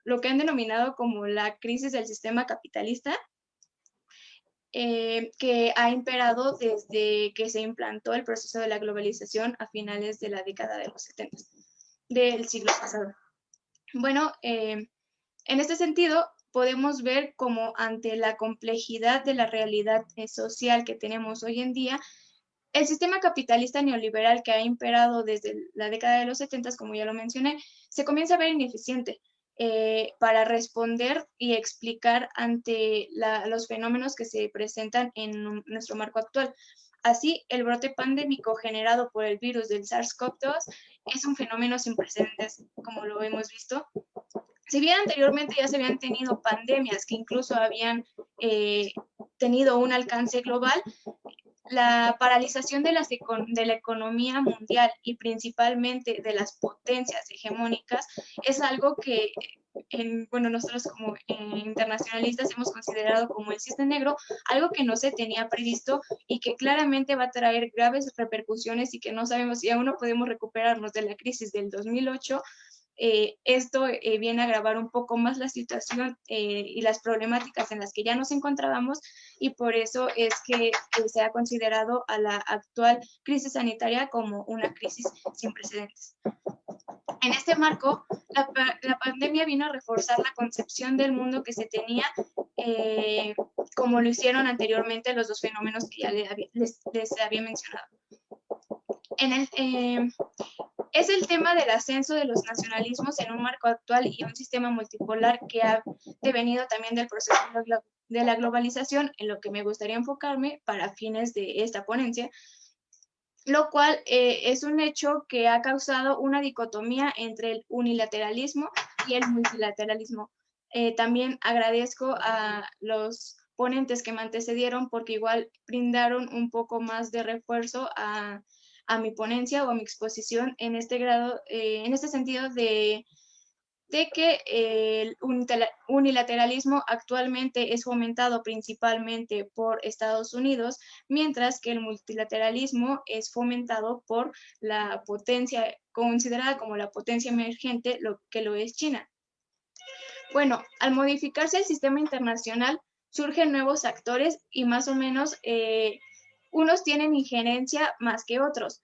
S6: lo que han denominado como la crisis del sistema capitalista, que ha imperado desde que se implantó el proceso de la globalización a finales de la década de los 70 del siglo pasado. Bueno, en este sentido, podemos ver como ante la complejidad de la realidad social que tenemos hoy en día, el sistema capitalista neoliberal que ha imperado desde la década de los 70, como ya lo mencioné, se comienza a ver ineficiente para responder y explicar ante los fenómenos que se presentan en nuestro marco actual. Así, el brote pandémico generado por el virus del SARS-CoV-2 es un fenómeno sin precedentes, como lo hemos visto. Si bien anteriormente ya se habían tenido pandemias que incluso habían tenido un alcance global, la paralización de la economía mundial y principalmente de las potencias hegemónicas es algo que nosotros como internacionalistas hemos considerado como el cisne negro, algo que no se tenía previsto y que claramente va a traer graves repercusiones y que no sabemos si aún no podemos recuperarnos de la crisis del 2008. Esto viene a agravar un poco más la situación y las problemáticas en las que ya nos encontrábamos, y por eso es que se ha considerado a la actual crisis sanitaria como una crisis sin precedentes. En este marco, la pandemia vino a reforzar la concepción del mundo que se tenía, como lo hicieron anteriormente los dos fenómenos que ya les había mencionado. Es el tema del ascenso de los nacionalismos en un marco actual y un sistema multipolar que ha devenido también del proceso de la globalización, en lo que me gustaría enfocarme para fines de esta ponencia, lo cual es un hecho que ha causado una dicotomía entre el unilateralismo y el multilateralismo. También agradezco a los ponentes que me antecedieron porque igual brindaron un poco más de refuerzo a mi ponencia o a mi exposición en este grado, en este sentido de que el unilateralismo actualmente es fomentado principalmente por Estados Unidos, mientras que el multilateralismo es fomentado por la potencia, considerada como la potencia emergente, lo que lo es China. Bueno, al modificarse el sistema internacional, surgen nuevos actores y más o menos unos tienen injerencia más que otros.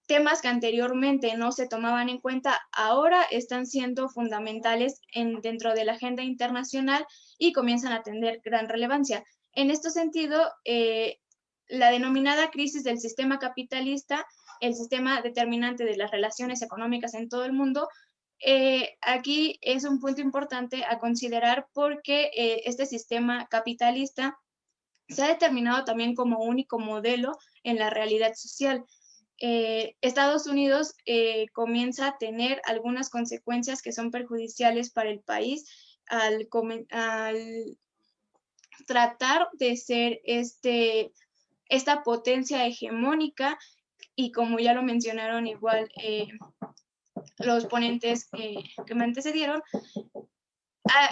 S6: Temas que anteriormente no se tomaban en cuenta ahora están siendo fundamentales dentro de la agenda internacional y comienzan a tener gran relevancia. En este sentido, la denominada crisis del sistema capitalista, el sistema determinante de las relaciones económicas en todo el mundo, aquí es un punto importante a considerar porque este sistema capitalista se ha determinado también como único modelo en la realidad social. Estados Unidos comienza a tener algunas consecuencias que son perjudiciales para el país al tratar de ser esta potencia hegemónica, y como ya lo mencionaron igual los ponentes que me antecedieron,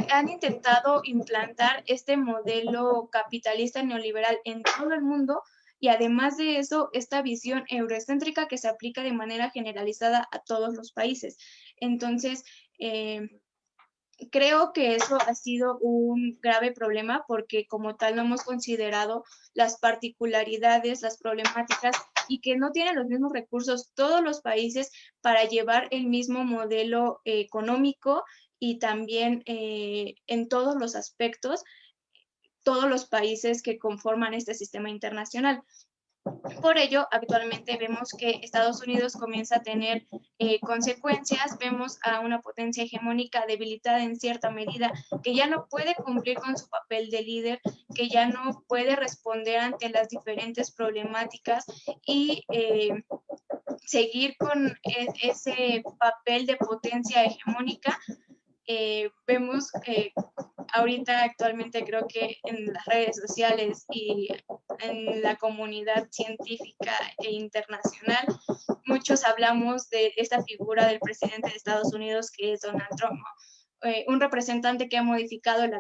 S6: han intentado implantar este modelo capitalista neoliberal en todo el mundo. Y además de eso, esta visión eurocéntrica que se aplica de manera generalizada a todos los países. Entonces, creo que eso ha sido un grave problema porque como tal no hemos considerado las particularidades, las problemáticas, y que no tienen los mismos recursos todos los países para llevar el mismo modelo económico, y también en todos los aspectos, todos los países que conforman este sistema internacional. Por ello, actualmente vemos que Estados Unidos comienza a tener consecuencias, vemos a una potencia hegemónica debilitada en cierta medida, que ya no puede cumplir con su papel de líder, que ya no puede responder ante las diferentes problemáticas y seguir con ese papel de potencia hegemónica. Vemos ahorita actualmente, creo que en las redes sociales y en la comunidad científica e internacional, muchos hablamos de esta figura del presidente de Estados Unidos, que es Donald Trump, un representante que ha modificado el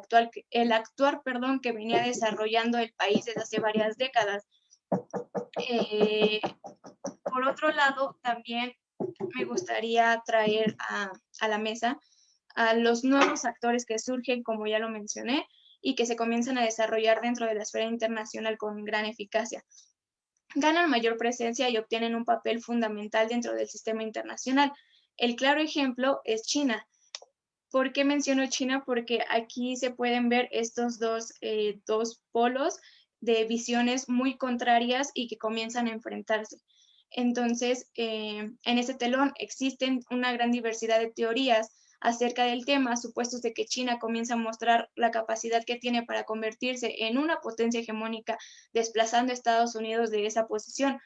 S6: actuar que venía desarrollando el país desde hace varias décadas. Por otro lado, también me gustaría traer a la mesa a los nuevos actores que surgen, como ya lo mencioné, y que se comienzan a desarrollar dentro de la esfera internacional con gran eficacia. Ganan mayor presencia y obtienen un papel fundamental dentro del sistema internacional. El claro ejemplo es China. ¿Por qué menciono China? Porque aquí se pueden ver estos dos polos de visiones muy contrarias y que comienzan a enfrentarse. Entonces, en ese telón existen una gran diversidad de teorías acerca del tema, supuestos de que China comienza a mostrar la capacidad que tiene para convertirse en una potencia hegemónica, desplazando a Estados Unidos de esa posición.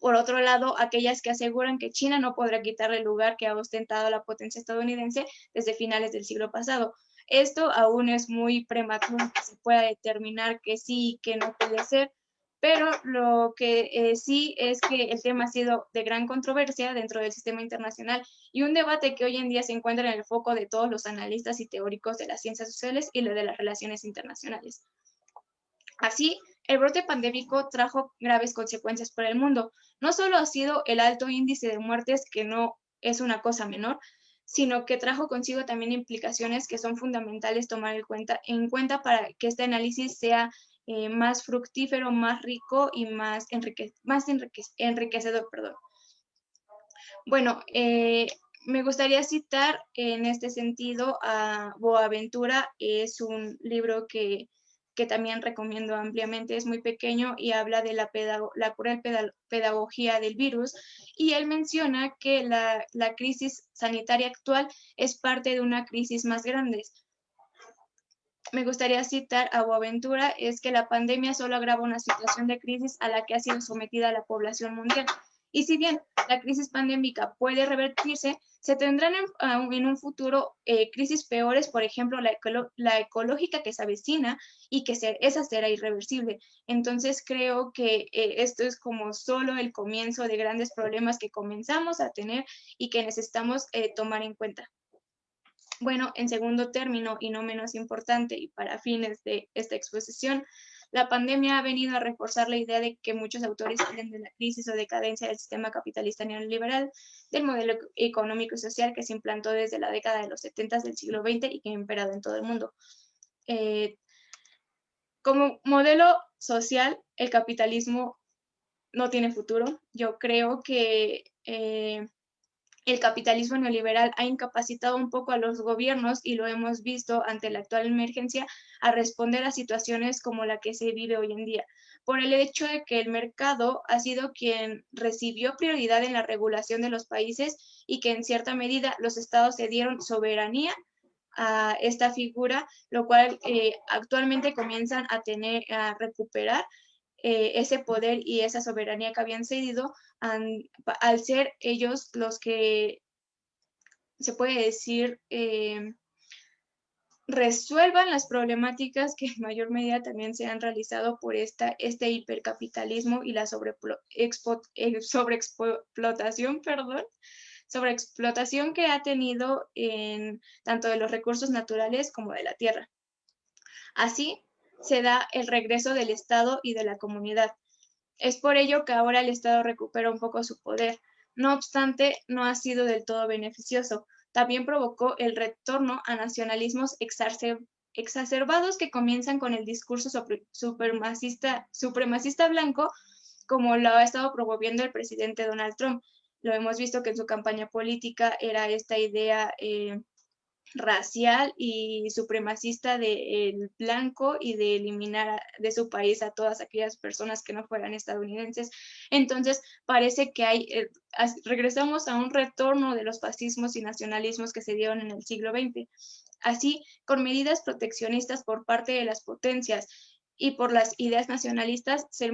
S6: Por otro lado, aquellas que aseguran que China no podrá quitarle el lugar que ha ostentado la potencia estadounidense desde finales del siglo pasado. Esto aún es muy prematuro que se pueda determinar que sí y que no puede ser, pero lo que sí es que el tema ha sido de gran controversia dentro del sistema internacional y un debate que hoy en día se encuentra en el foco de todos los analistas y teóricos de las ciencias sociales y de las relaciones internacionales. Así, el brote pandémico trajo graves consecuencias para el mundo. No solo ha sido el alto índice de muertes, que no es una cosa menor, sino que trajo consigo también implicaciones que son fundamentales tomar en cuenta para que este análisis sea más fructífero, más rico y más enriquecedor. Bueno, me gustaría citar en este sentido a Boaventura. Es un libro que también recomiendo ampliamente, es muy pequeño y habla de la cruel pedagogía del virus, y él menciona que la crisis sanitaria actual es parte de una crisis más grande. Me gustaría citar a Boaventura, es que la pandemia solo agrava una situación de crisis a la que ha sido sometida la población mundial. Y si bien la crisis pandémica puede revertirse, se tendrán en un futuro crisis peores, por ejemplo, la ecológica que se avecina y que esa será irreversible. Entonces creo que esto es como solo el comienzo de grandes problemas que comenzamos a tener y que necesitamos tomar en cuenta. Bueno, en segundo término y no menos importante y para fines de esta exposición, la pandemia ha venido a reforzar la idea de que muchos autores hablan de la crisis o decadencia del sistema capitalista neoliberal, del modelo económico y social que se implantó desde la década de los 70 del siglo XX y que ha imperado en todo el mundo. Como modelo social, el capitalismo no tiene futuro. Yo creo que el capitalismo neoliberal ha incapacitado un poco a los gobiernos, y lo hemos visto ante la actual emergencia, a responder a situaciones como la que se vive hoy en día, por el hecho de que el mercado ha sido quien recibió prioridad en la regulación de los países y que en cierta medida los estados se dieron soberanía a esta figura, lo cual actualmente comienzan a recuperar ese poder y esa soberanía que habían cedido al ser ellos los que, se puede decir, resuelvan las problemáticas que en mayor medida también se han realizado por este hipercapitalismo y la sobreexplotación que ha tenido en tanto de los recursos naturales como de la tierra. Así se da el regreso del Estado y de la comunidad. Es por ello que ahora el Estado recupera un poco su poder. No obstante, no ha sido del todo beneficioso. También provocó el retorno a nacionalismos exacerbados que comienzan con el discurso supremacista blanco, como lo ha estado promoviendo el presidente Donald Trump. Lo hemos visto que en su campaña política era esta idea racial y supremacista del blanco y de eliminar de su país a todas aquellas personas que no fueran estadounidenses. Entonces parece que regresamos a un retorno de los fascismos y nacionalismos que se dieron en el siglo XX. Así, con medidas proteccionistas por parte de las potencias y por las ideas nacionalistas, se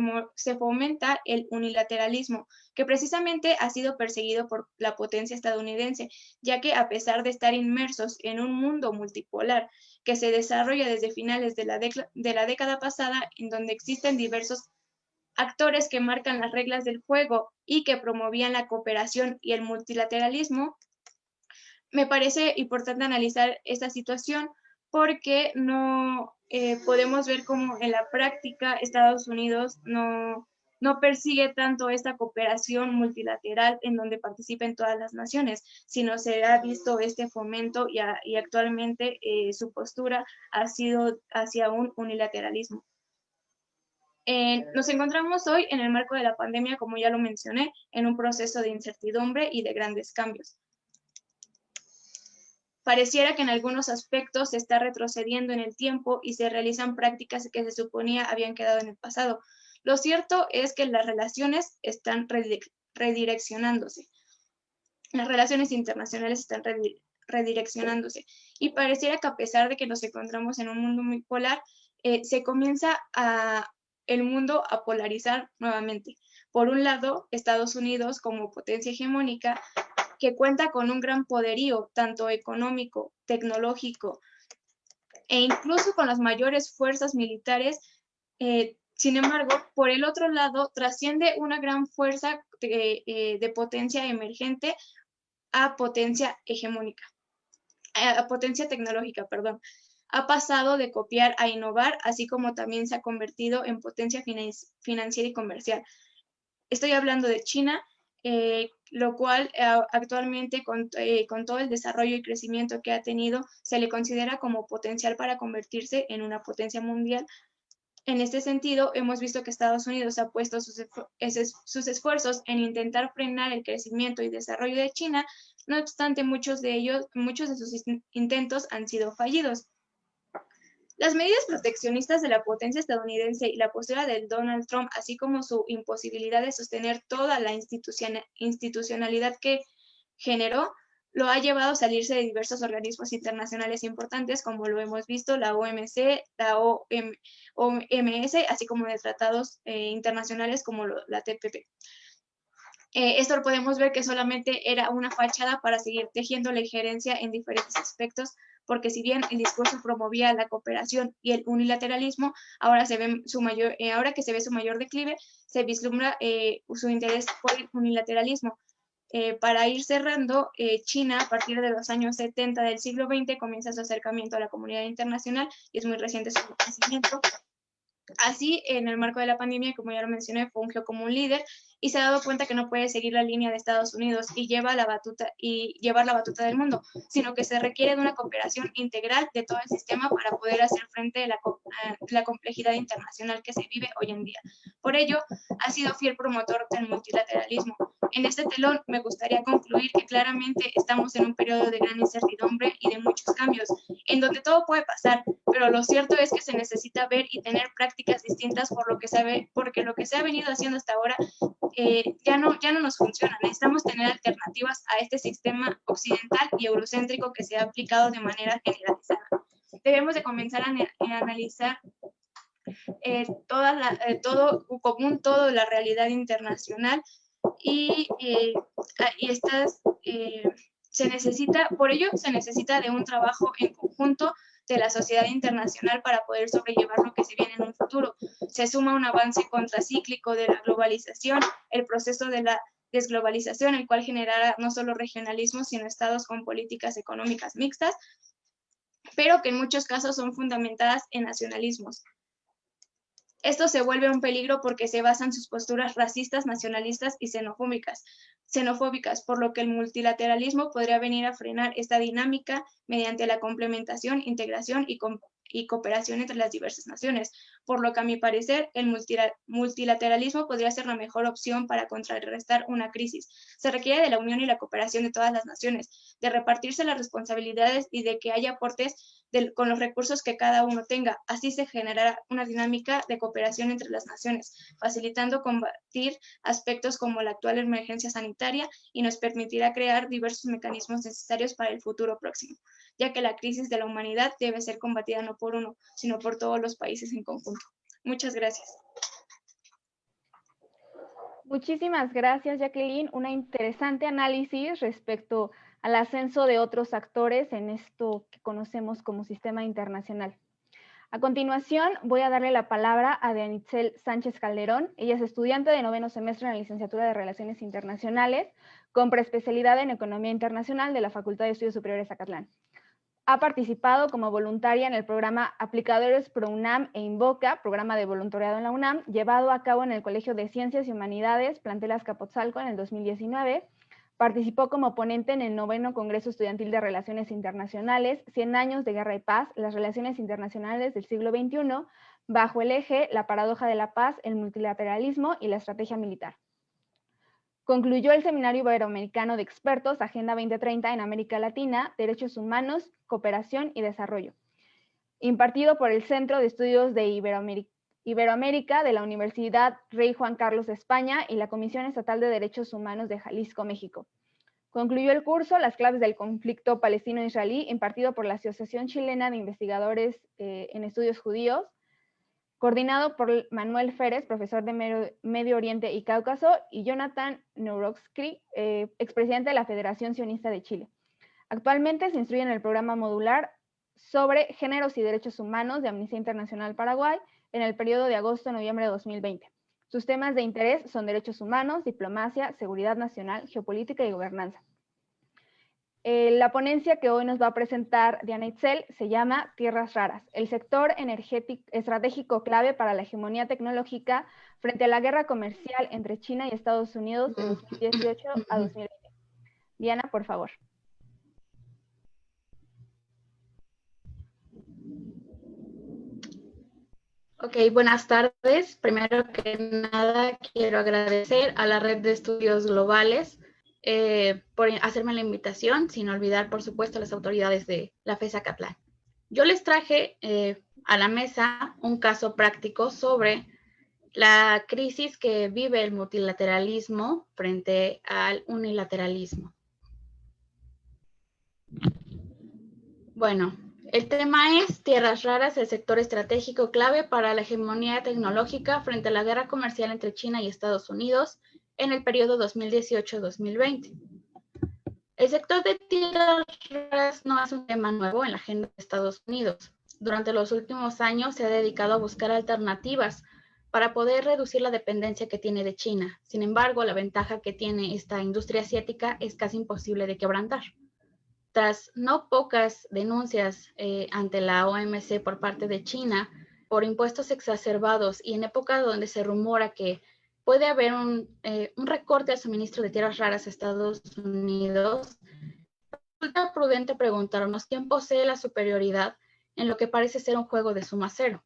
S6: fomenta el unilateralismo, que precisamente ha sido perseguido por la potencia estadounidense, ya que a pesar de estar inmersos en un mundo multipolar que se desarrolla desde finales de la década pasada, en donde existen diversos actores que marcan las reglas del juego y que promovían la cooperación y el multilateralismo, me parece importante analizar esta situación porque no podemos ver cómo en la práctica Estados Unidos no persigue tanto esta cooperación multilateral en donde participen todas las naciones, sino se ha visto este fomento y actualmente su postura ha sido hacia un unilateralismo. Nos encontramos hoy en el marco de la pandemia, como ya lo mencioné, en un proceso de incertidumbre y de grandes cambios. Pareciera que en algunos aspectos se está retrocediendo en el tiempo y se realizan prácticas que se suponía habían quedado en el pasado. Lo cierto es que las relaciones están redireccionándose. Las relaciones internacionales están redireccionándose. Y pareciera que a pesar de que nos encontramos en un mundo muy polar, se comienza el mundo a polarizar nuevamente. Por un lado, Estados Unidos como potencia hegemónica, que cuenta con un gran poderío, tanto económico, tecnológico, e incluso con las mayores fuerzas militares. Sin embargo, por el otro lado, trasciende una gran fuerza de potencia emergente a potencia hegemónica, a potencia tecnológica, perdón. Ha pasado de copiar a innovar, así como también se ha convertido en potencia financiera y comercial. Estoy hablando de China, lo cual actualmente con todo el desarrollo y crecimiento que ha tenido, se le considera como potencial para convertirse en una potencia mundial. En este sentido, hemos visto que Estados Unidos ha puesto sus esfuerzos en intentar frenar el crecimiento y desarrollo de China. No obstante, muchos de sus intentos han sido fallidos. Las medidas proteccionistas de la potencia estadounidense y la postura de Donald Trump, así como su imposibilidad de sostener toda la institucionalidad que generó, lo ha llevado a salirse de diversos organismos internacionales importantes, como lo hemos visto, la OMC, la OMS, así como de tratados internacionales como la TPP. Esto lo podemos ver que solamente era una fachada para seguir tejiendo la injerencia en diferentes aspectos, porque si bien el discurso promovía la cooperación y el unilateralismo, ahora que se ve su mayor declive, se vislumbra su interés por el unilateralismo. Para ir cerrando, China, a partir de los años 70 del siglo XX, comienza su acercamiento a la comunidad internacional y es muy reciente su crecimiento. Así, en el marco de la pandemia, como ya lo mencioné, fungió como un líder y se ha dado cuenta que no puede seguir la línea de Estados Unidos y llevar la batuta del mundo, sino que se requiere de una cooperación integral de todo el sistema para poder hacer frente a la complejidad internacional que se vive hoy en día. Por ello, ha sido fiel promotor del multilateralismo. En este telón me gustaría concluir que claramente estamos en un periodo de gran incertidumbre y de muchos cambios, en donde todo puede pasar, pero lo cierto es que se necesita ver y tener prácticas distintas porque lo que se ha venido haciendo hasta ahora ya no nos funciona. Necesitamos tener alternativas a este sistema occidental y eurocéntrico que se ha aplicado de manera generalizada. Debemos de comenzar a analizar todo la realidad internacional y por ello se necesita de un trabajo en conjunto de la sociedad internacional para poder sobrellevar lo que se viene en un futuro. Se suma un avance contracíclico de la globalización, el proceso de la desglobalización, el cual generará no solo regionalismo, sino estados con políticas económicas mixtas, pero que en muchos casos son fundamentadas en nacionalismos. Esto se vuelve un peligro porque se basan sus posturas racistas, nacionalistas y xenofóbicas, por lo que el multilateralismo podría venir a frenar esta dinámica mediante la complementación, integración y cooperación entre las diversas naciones, por lo que a mi parecer el multilateralismo podría ser la mejor opción para contrarrestar una crisis. Se requiere de la unión y la cooperación de todas las naciones, de repartirse las responsabilidades y de que haya aportes con los recursos que cada uno tenga. Así se generará una dinámica de cooperación entre las naciones, facilitando combatir aspectos como la actual emergencia sanitaria y nos permitirá crear diversos mecanismos necesarios para el futuro próximo, ya que la crisis de la humanidad debe ser combatida no por uno, sino por todos los países en conjunto. Muchas gracias.
S3: Muchísimas gracias, Jacqueline. Un interesante análisis respecto al ascenso de otros actores en esto que conocemos como sistema internacional. A continuación, voy a darle la palabra a Dianitzel Sánchez Calderón. Ella es estudiante de 9º semestre en la licenciatura de Relaciones Internacionales, con preespecialidad en Economía Internacional de la Facultad de Estudios Superiores Acatlán. Ha participado como voluntaria en el programa Aplicadores Pro UNAM e Invoca, programa de voluntariado en la UNAM, llevado a cabo en el Colegio de Ciencias y Humanidades, plantel Azcapotzalco, en el 2019. Participó como ponente en el 9º Congreso Estudiantil de Relaciones Internacionales, 100 años de guerra y paz, las relaciones internacionales del siglo XXI, bajo el eje La paradoja de la paz, el multilateralismo y la estrategia militar. Concluyó el Seminario Iberoamericano de Expertos Agenda 2030 en América Latina, Derechos Humanos, Cooperación y Desarrollo, impartido por el Centro de Estudios de Iberoamérica de la Universidad Rey Juan Carlos de España y la Comisión Estatal de Derechos Humanos de Jalisco, México. Concluyó el curso Las claves del conflicto palestino-israelí, impartido por la Asociación Chilena de Investigadores en Estudios Judíos, coordinado por Manuel Férez, profesor de Medio Oriente y Cáucaso, y Jonathan Neuroxkri, expresidente de la Federación Sionista de Chile. Actualmente se instruye en el programa modular sobre géneros y derechos humanos de Amnistía Internacional Paraguay en el periodo de agosto a noviembre de 2020. Sus temas de interés son derechos humanos, diplomacia, seguridad nacional, geopolítica y gobernanza. La ponencia que hoy nos va a presentar Diana Itzel se llama Tierras Raras, el sector estratégico clave para la hegemonía tecnológica frente a la guerra comercial entre China y Estados Unidos de 2018 a 2020. Diana, por favor.
S7: Ok, buenas tardes. Primero que nada, quiero agradecer a la Red de Estudios Globales por hacerme la invitación, sin olvidar, por supuesto, a las autoridades de la FES Acatlán. Yo les traje a la mesa un caso práctico sobre la crisis que vive el multilateralismo frente al unilateralismo. Bueno, el tema es Tierras Raras, el sector estratégico clave para la hegemonía tecnológica frente a la guerra comercial entre China y Estados Unidos en el periodo 2018-2020. El sector de tierras raras no es un tema nuevo en la agenda de Estados Unidos. Durante los últimos años se ha dedicado a buscar alternativas para poder reducir la dependencia que tiene de China. Sin embargo, la ventaja que tiene esta industria asiática es casi imposible de quebrantar. Tras no pocas denuncias ante la OMC por parte de China por impuestos exacerbados y en época donde se rumora que puede haber un recorte al suministro de tierras raras a Estados Unidos, resulta prudente preguntarnos quién posee la superioridad en lo que parece ser un juego de suma cero.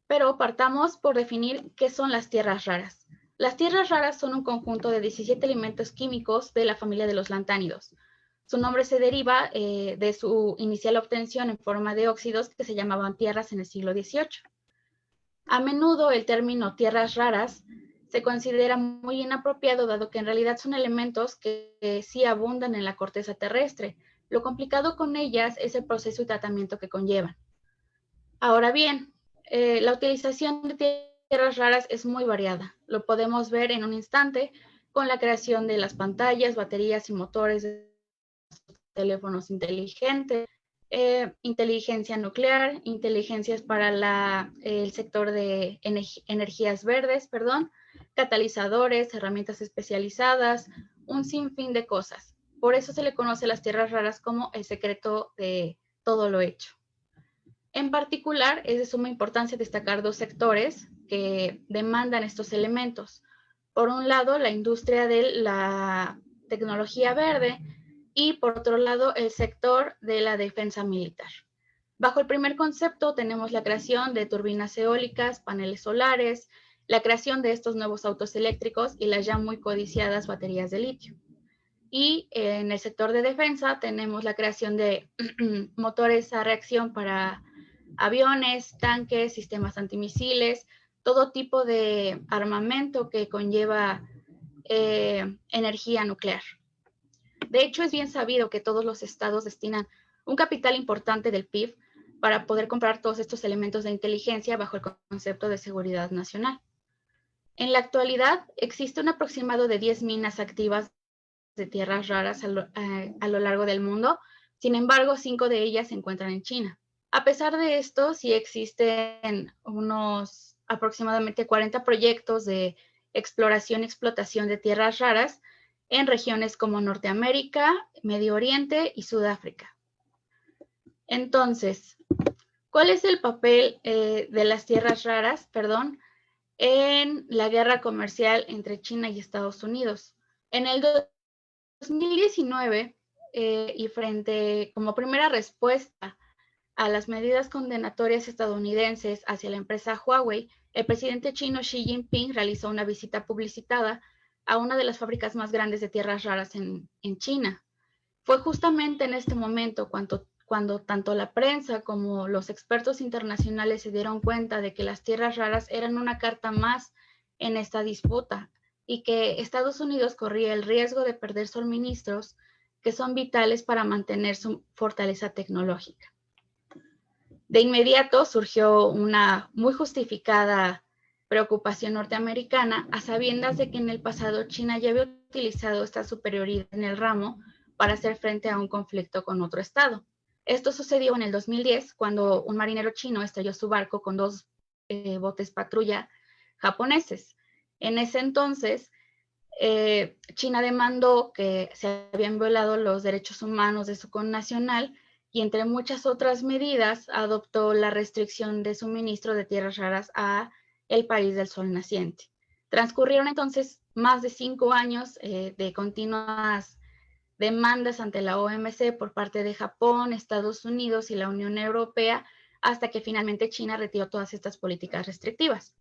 S7: Pero partamos por definir qué son las tierras raras. Las tierras raras son un conjunto de 17 elementos químicos de la familia de los lantánidos. Su nombre se deriva de su inicial obtención en forma de óxidos que se llamaban tierras en el siglo XVIII. A menudo el término tierras raras se considera muy inapropiado, dado que en realidad son elementos que sí abundan en la corteza terrestre. Lo complicado con ellas es el proceso y tratamiento que conllevan. Ahora bien, la utilización de tierras raras es muy variada. Lo podemos ver en un instante con la creación de las pantallas, baterías y motores de teléfonos inteligentes, inteligencia nuclear, inteligencias para el sector de energías verdes, catalizadores, herramientas especializadas, un sinfín de cosas. Por eso se le conoce a las tierras raras como el secreto de todo lo hecho. En particular, es de suma importancia destacar dos sectores que demandan estos elementos. Por un lado, la industria de la tecnología verde, y por otro lado, el sector de la defensa militar. Bajo el primer concepto tenemos la creación de turbinas eólicas, paneles solares, la creación de estos nuevos autos eléctricos y las ya muy codiciadas baterías de litio. Y en el sector de defensa tenemos la creación de motores a reacción para aviones, tanques, sistemas antimisiles, todo tipo de armamento que conlleva energía nuclear. De hecho, es bien sabido que todos los estados destinan un capital importante del PIB para poder comprar todos estos elementos de inteligencia bajo el concepto de seguridad nacional. En la actualidad, existe un aproximado de 10 minas activas de tierras raras a lo largo del mundo. Sin embargo, 5 de ellas se encuentran en China. A pesar de esto, sí existen unos aproximadamente 40 proyectos de exploración y explotación de tierras raras en regiones como Norteamérica, Medio Oriente y Sudáfrica. Entonces, ¿cuál es el papel de las tierras raras, en la guerra comercial entre China y Estados Unidos? En el 2019, y como primera respuesta a las medidas condenatorias estadounidenses hacia la empresa Huawei, el presidente chino Xi Jinping realizó una visita publicitada a una de las fábricas más grandes de tierras raras en China. Fue justamente en este momento cuando tanto la prensa como los expertos internacionales se dieron cuenta de que las tierras raras eran una carta más en esta disputa y que Estados Unidos corría el riesgo de perder suministros que son vitales para mantener su fortaleza tecnológica. De inmediato surgió una muy justificada preocupación norteamericana a sabiendas de que en el pasado China ya había utilizado esta superioridad en el ramo para hacer frente a un conflicto con otro estado. Esto sucedió en el 2010 cuando un marinero chino estrelló su barco con 2 botes patrulla japoneses. En ese entonces, China demandó que se habían violado los derechos humanos de su connacional y entre muchas otras medidas adoptó la restricción de suministro de tierras raras a el país del sol naciente. Transcurrieron entonces más de 5 años de continuas demandas ante la OMC por parte de Japón, Estados Unidos y la Unión Europea, hasta que finalmente China retiró todas estas políticas restrictivas.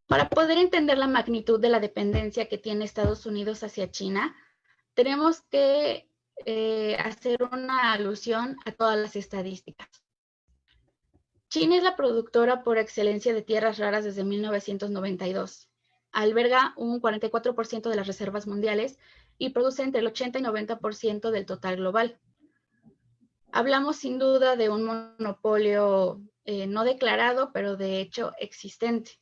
S7: Para poder entender la magnitud de la dependencia que tiene Estados Unidos hacia China, tenemos que hacer una alusión a todas las estadísticas. China es la productora por excelencia de tierras raras desde 1992. Alberga un 44% de las reservas mundiales y produce entre el 80 y 90% del total global. Hablamos sin duda de un monopolio no declarado, pero de hecho existente.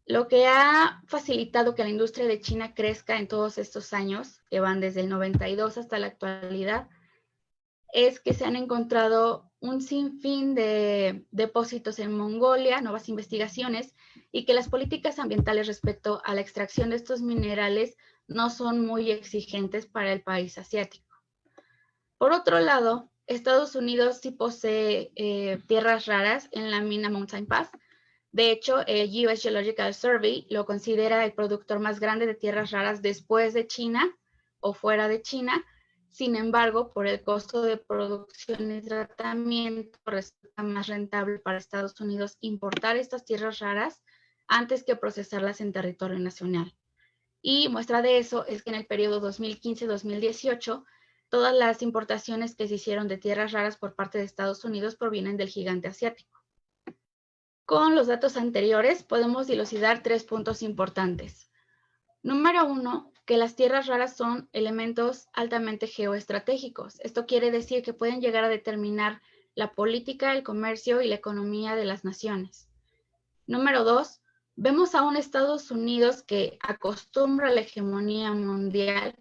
S7: Lo que ha facilitado que la industria de China crezca en todos estos años, que van desde el 92 hasta la actualidad, es que se han encontrado un sinfín de depósitos en Mongolia, nuevas investigaciones, y que las políticas ambientales respecto a la extracción de estos minerales no son muy exigentes para el país asiático. Por otro lado, Estados Unidos sí posee tierras raras en la mina Mountain Pass. De hecho, el US Geological Survey lo considera el productor más grande de tierras raras después de China o fuera de China. Sin embargo, por el costo de producción y tratamiento, resulta más rentable para Estados Unidos importar estas tierras raras antes que procesarlas en territorio nacional. Y muestra de eso es que en el periodo 2015-2018, todas las importaciones que se hicieron de tierras raras por parte de Estados Unidos provienen del gigante asiático. Con los datos anteriores podemos dilucidar 3 puntos importantes. Número 1, que las tierras raras son elementos altamente geoestratégicos. Esto quiere decir que pueden llegar a determinar la política, el comercio y la economía de las naciones. Número 2, vemos a un Estados Unidos que acostumbra a la hegemonía mundial,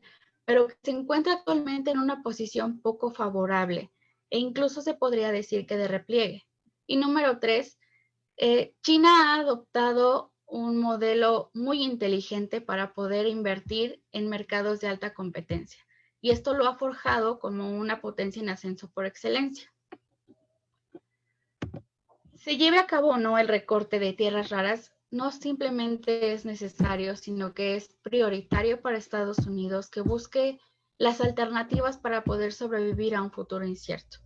S7: pero que se encuentra actualmente en una posición poco favorable e incluso se podría decir que de repliegue. Y número 3, China ha adoptado un modelo muy inteligente para poder invertir en mercados de alta competencia. Y esto lo ha forjado como una potencia en ascenso por excelencia. Se lleve a cabo o no el recorte de tierras raras, no simplemente es necesario, sino que es prioritario para Estados Unidos que busque las alternativas para poder sobrevivir a un futuro incierto.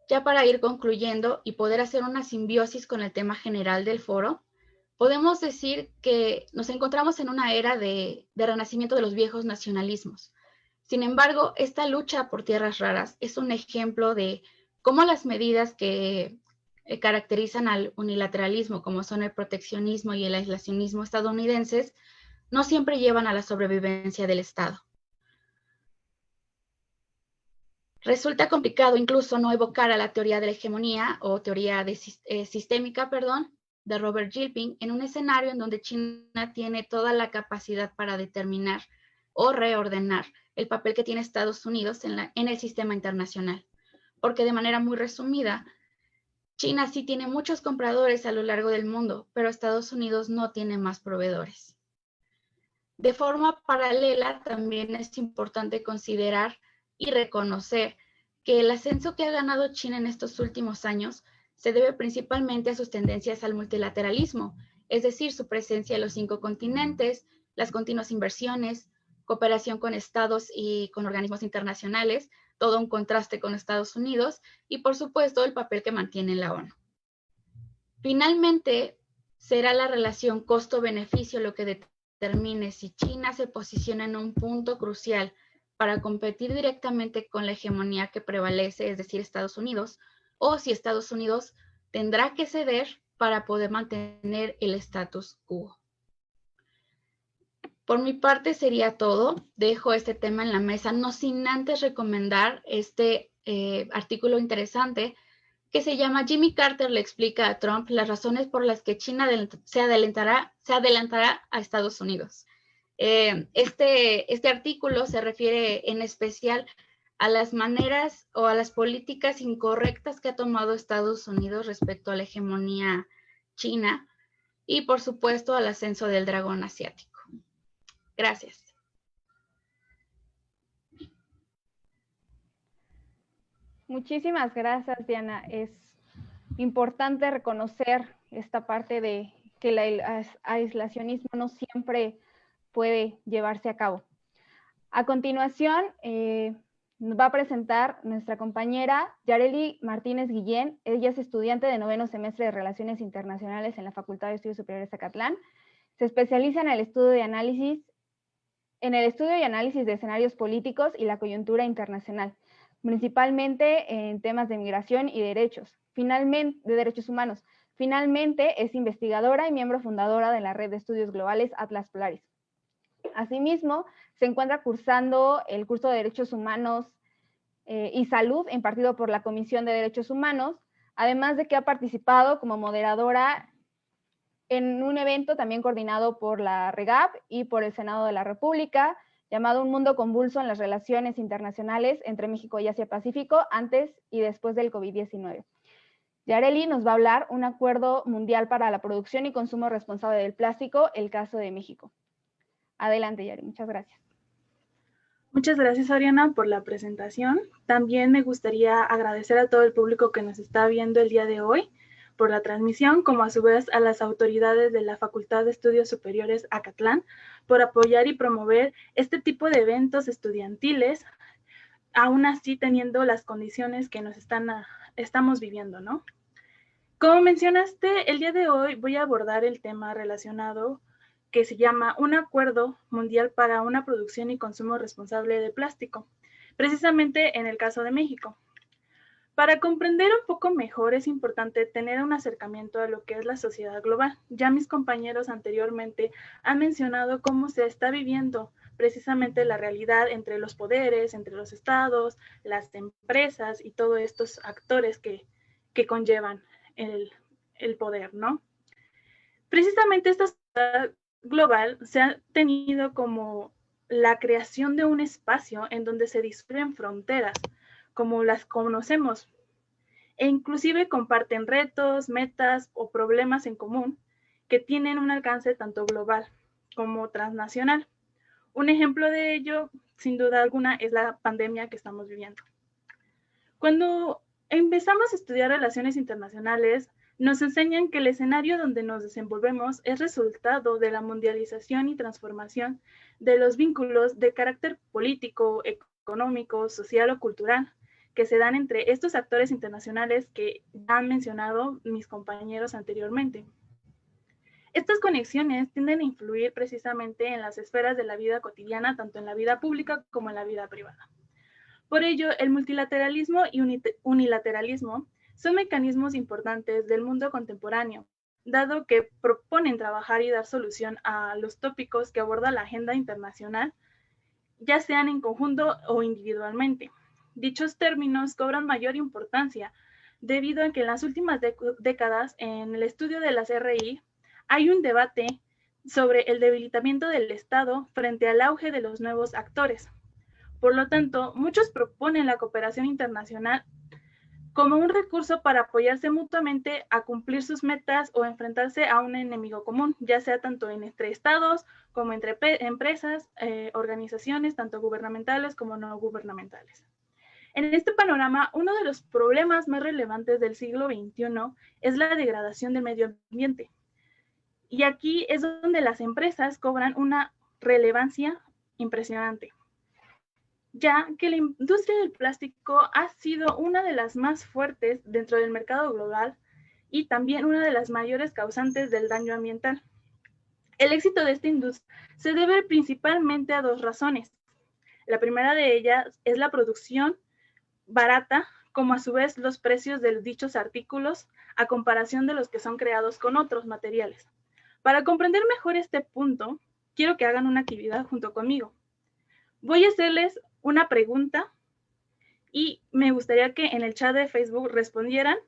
S7: Ya para ir concluyendo y poder hacer una simbiosis con el tema general del foro, podemos decir que nos encontramos en una era de renacimiento de los viejos nacionalismos. Sin embargo, esta lucha por tierras raras es un ejemplo de cómo las medidas que caracterizan al unilateralismo, como son el proteccionismo y el aislacionismo estadounidenses, no siempre llevan a la sobrevivencia del Estado. Resulta complicado incluso no evocar a la teoría de la hegemonía o teoría sistémica, de Robert Gilpin, en un escenario en donde China tiene toda la capacidad para determinar o reordenar el papel que tiene Estados Unidos en el sistema internacional. Porque de manera muy resumida, China sí tiene muchos compradores a lo largo del mundo, pero Estados Unidos no tiene más proveedores. De forma paralela, también es importante considerar y reconocer que el ascenso que ha ganado China en estos últimos años se debe principalmente a sus tendencias al multilateralismo, es decir, su presencia en los 5 continentes, las continuas inversiones, cooperación con estados y con organismos internacionales, todo un contraste con Estados Unidos y, por supuesto, el papel que mantiene la ONU. Finalmente, será la relación costo-beneficio lo que determine si China se posiciona en un punto crucial para competir directamente con la hegemonía que prevalece, es decir, Estados Unidos, o si Estados Unidos tendrá que ceder para poder mantener el status quo. Por mi parte sería todo. Dejo este tema en la mesa, no sin antes recomendar este artículo interesante que se llama Jimmy Carter le explica a Trump las razones por las que China se adelantará a Estados Unidos. Este artículo se refiere en especial a las maneras o a las políticas incorrectas que ha tomado Estados Unidos respecto a la hegemonía china y, por supuesto, al ascenso del dragón asiático. Gracias.
S3: Muchísimas gracias, Diana. Es importante reconocer esta parte de que el aislacionismo no siempre puede llevarse a cabo. A continuación, nos va a presentar nuestra compañera Yareli Martínez Guillén. Ella es estudiante de 9º semestre de Relaciones Internacionales en la Facultad de Estudios Superiores Zacatlán. Se especializa en el estudio y análisis de escenarios políticos y la coyuntura internacional, principalmente en temas de migración y derechos humanos. Finalmente, es investigadora y miembro fundadora de la red de estudios globales Atlas Polaris. Asimismo, se encuentra cursando el curso de Derechos Humanos y Salud impartido por la Comisión de Derechos Humanos, además de que ha participado como moderadora en un evento también coordinado por la REGAP y por el Senado de la República, llamado Un Mundo Convulso en las Relaciones Internacionales entre México y Asia-Pacífico, antes y después del COVID-19. Yareli nos va a hablar un acuerdo mundial para la producción y consumo responsable del plástico, el caso de México. Adelante, Yareli, muchas gracias.
S8: Muchas gracias, Ariana, por la presentación. También me gustaría agradecer a todo el público que nos está viendo el día de hoy por la transmisión, como a su vez a las autoridades de la Facultad de Estudios Superiores Acatlán por apoyar y promover este tipo de eventos estudiantiles, aún así teniendo las condiciones que nos estamos viviendo, ¿no? Como mencionaste, el día de hoy voy a abordar el tema relacionado que se llama Un Acuerdo Mundial para una Producción y Consumo Responsable de Plástico, precisamente en el caso de México. Para comprender un poco mejor es importante tener un acercamiento a lo que es la sociedad global. Ya mis compañeros anteriormente han mencionado cómo se está viviendo precisamente la realidad entre los poderes, entre los estados, las empresas y todos estos actores que conllevan el poder, ¿no? Precisamente esta sociedad global se ha tenido como la creación de un espacio en donde se disuelven fronteras, como las conocemos, e inclusive comparten retos, metas o problemas en común que tienen un alcance tanto global como transnacional. Un ejemplo de ello, sin duda alguna, es la pandemia que estamos viviendo. Cuando empezamos a estudiar relaciones internacionales, nos enseñan que el escenario donde nos desenvolvemos es resultado de la mundialización y transformación de los vínculos de carácter político, económico, social o cultural que se dan entre estos actores internacionales que ya han mencionado mis compañeros anteriormente. Estas conexiones tienden a influir precisamente en las esferas de la vida cotidiana, tanto en la vida pública como en la vida privada. Por ello, el multilateralismo y unilateralismo son mecanismos importantes del mundo contemporáneo, dado que proponen trabajar y dar solución a los tópicos que aborda la agenda internacional, ya sean en conjunto o individualmente. Dichos términos cobran mayor importancia debido a que en las últimas décadas, en el estudio de las RI, hay un debate sobre el debilitamiento del Estado frente al auge de los nuevos actores. Por lo tanto, muchos proponen la cooperación internacional como un recurso para apoyarse mutuamente a cumplir sus metas o enfrentarse a un enemigo común, ya sea tanto entre estados como entre empresas, organizaciones, tanto gubernamentales como no gubernamentales. En este panorama, uno de los problemas más relevantes del siglo XXI es la degradación del medio ambiente. Y aquí es donde las empresas cobran una relevancia impresionante, ya que la industria del plástico ha sido una de las más fuertes dentro del mercado global y también una de las mayores causantes del daño ambiental. El éxito de esta industria se debe principalmente a dos razones. La primera de ellas es la producción barata, como a su vez los precios de dichos artículos a comparación de los que son creados con otros materiales. Para comprender mejor este punto, quiero que hagan una actividad junto conmigo. Voy a hacerles una pregunta y me gustaría que en el chat de Facebook respondieran.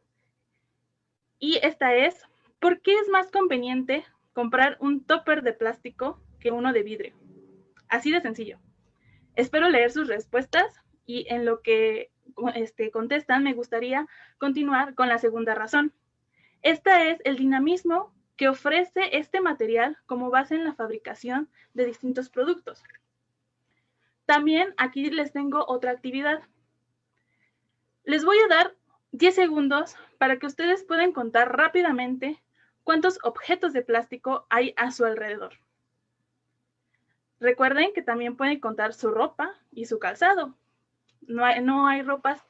S8: Y esta es, ¿por qué es más conveniente comprar un tupper de plástico que uno de vidrio? Así de sencillo. Espero leer sus respuestas y en lo que contestan me gustaría continuar con la segunda razón. Esta es el dinamismo que ofrece este material como base en la fabricación de distintos productos. También aquí les tengo otra actividad. Les voy a dar 10 segundos para que ustedes puedan contar rápidamente cuántos objetos de plástico hay a su alrededor. Recuerden que también pueden contar su ropa y su calzado. No hay ropas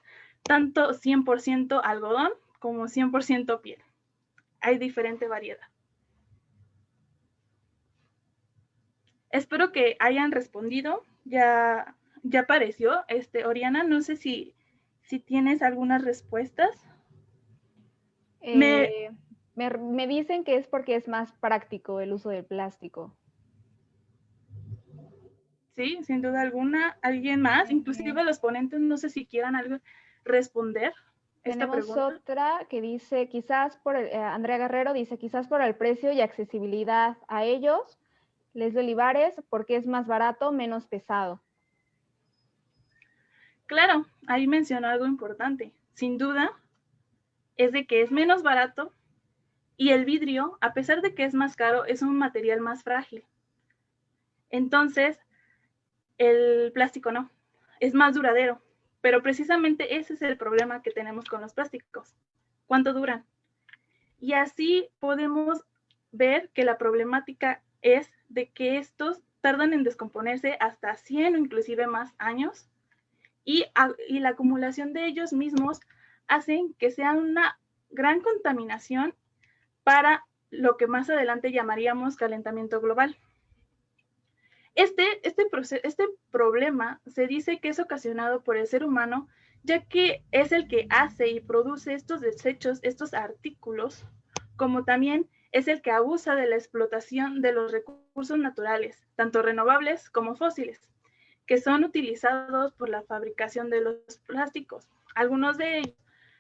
S8: tanto 100% algodón como 100% piel. Hay diferente variedad. Espero que hayan respondido. Ya apareció. Oriana, no sé si tienes algunas respuestas.
S3: Me dicen que es porque es más práctico el uso del plástico.
S8: Sí, sin duda alguna. ¿Alguien más? Inclusive los ponentes, no sé si quieran responder esta pregunta.
S3: Tenemos otra que dice, quizás Andrea Guerrero dice, quizás por el precio y accesibilidad a ellos. Leslie Olivares, porque es más barato, menos pesado.
S8: Claro, ahí mencionó algo importante. Sin duda, es de que es menos barato y el vidrio, a pesar de que es más caro, es un material más frágil. Entonces, el plástico no, es más duradero. Pero precisamente ese es el problema que tenemos con los plásticos. ¿Cuánto duran? Y así podemos ver que la problemática es de que estos tardan en descomponerse hasta 100 o inclusive más años y la acumulación de ellos mismos hacen que sea una gran contaminación para lo que más adelante llamaríamos calentamiento global. Este problema se dice que es ocasionado por el ser humano, ya que es el que hace y produce estos desechos, estos artículos, como también es el que abusa de la explotación de los recursos naturales, tanto renovables como fósiles, que son utilizados por la fabricación de los plásticos. Algunos de ellos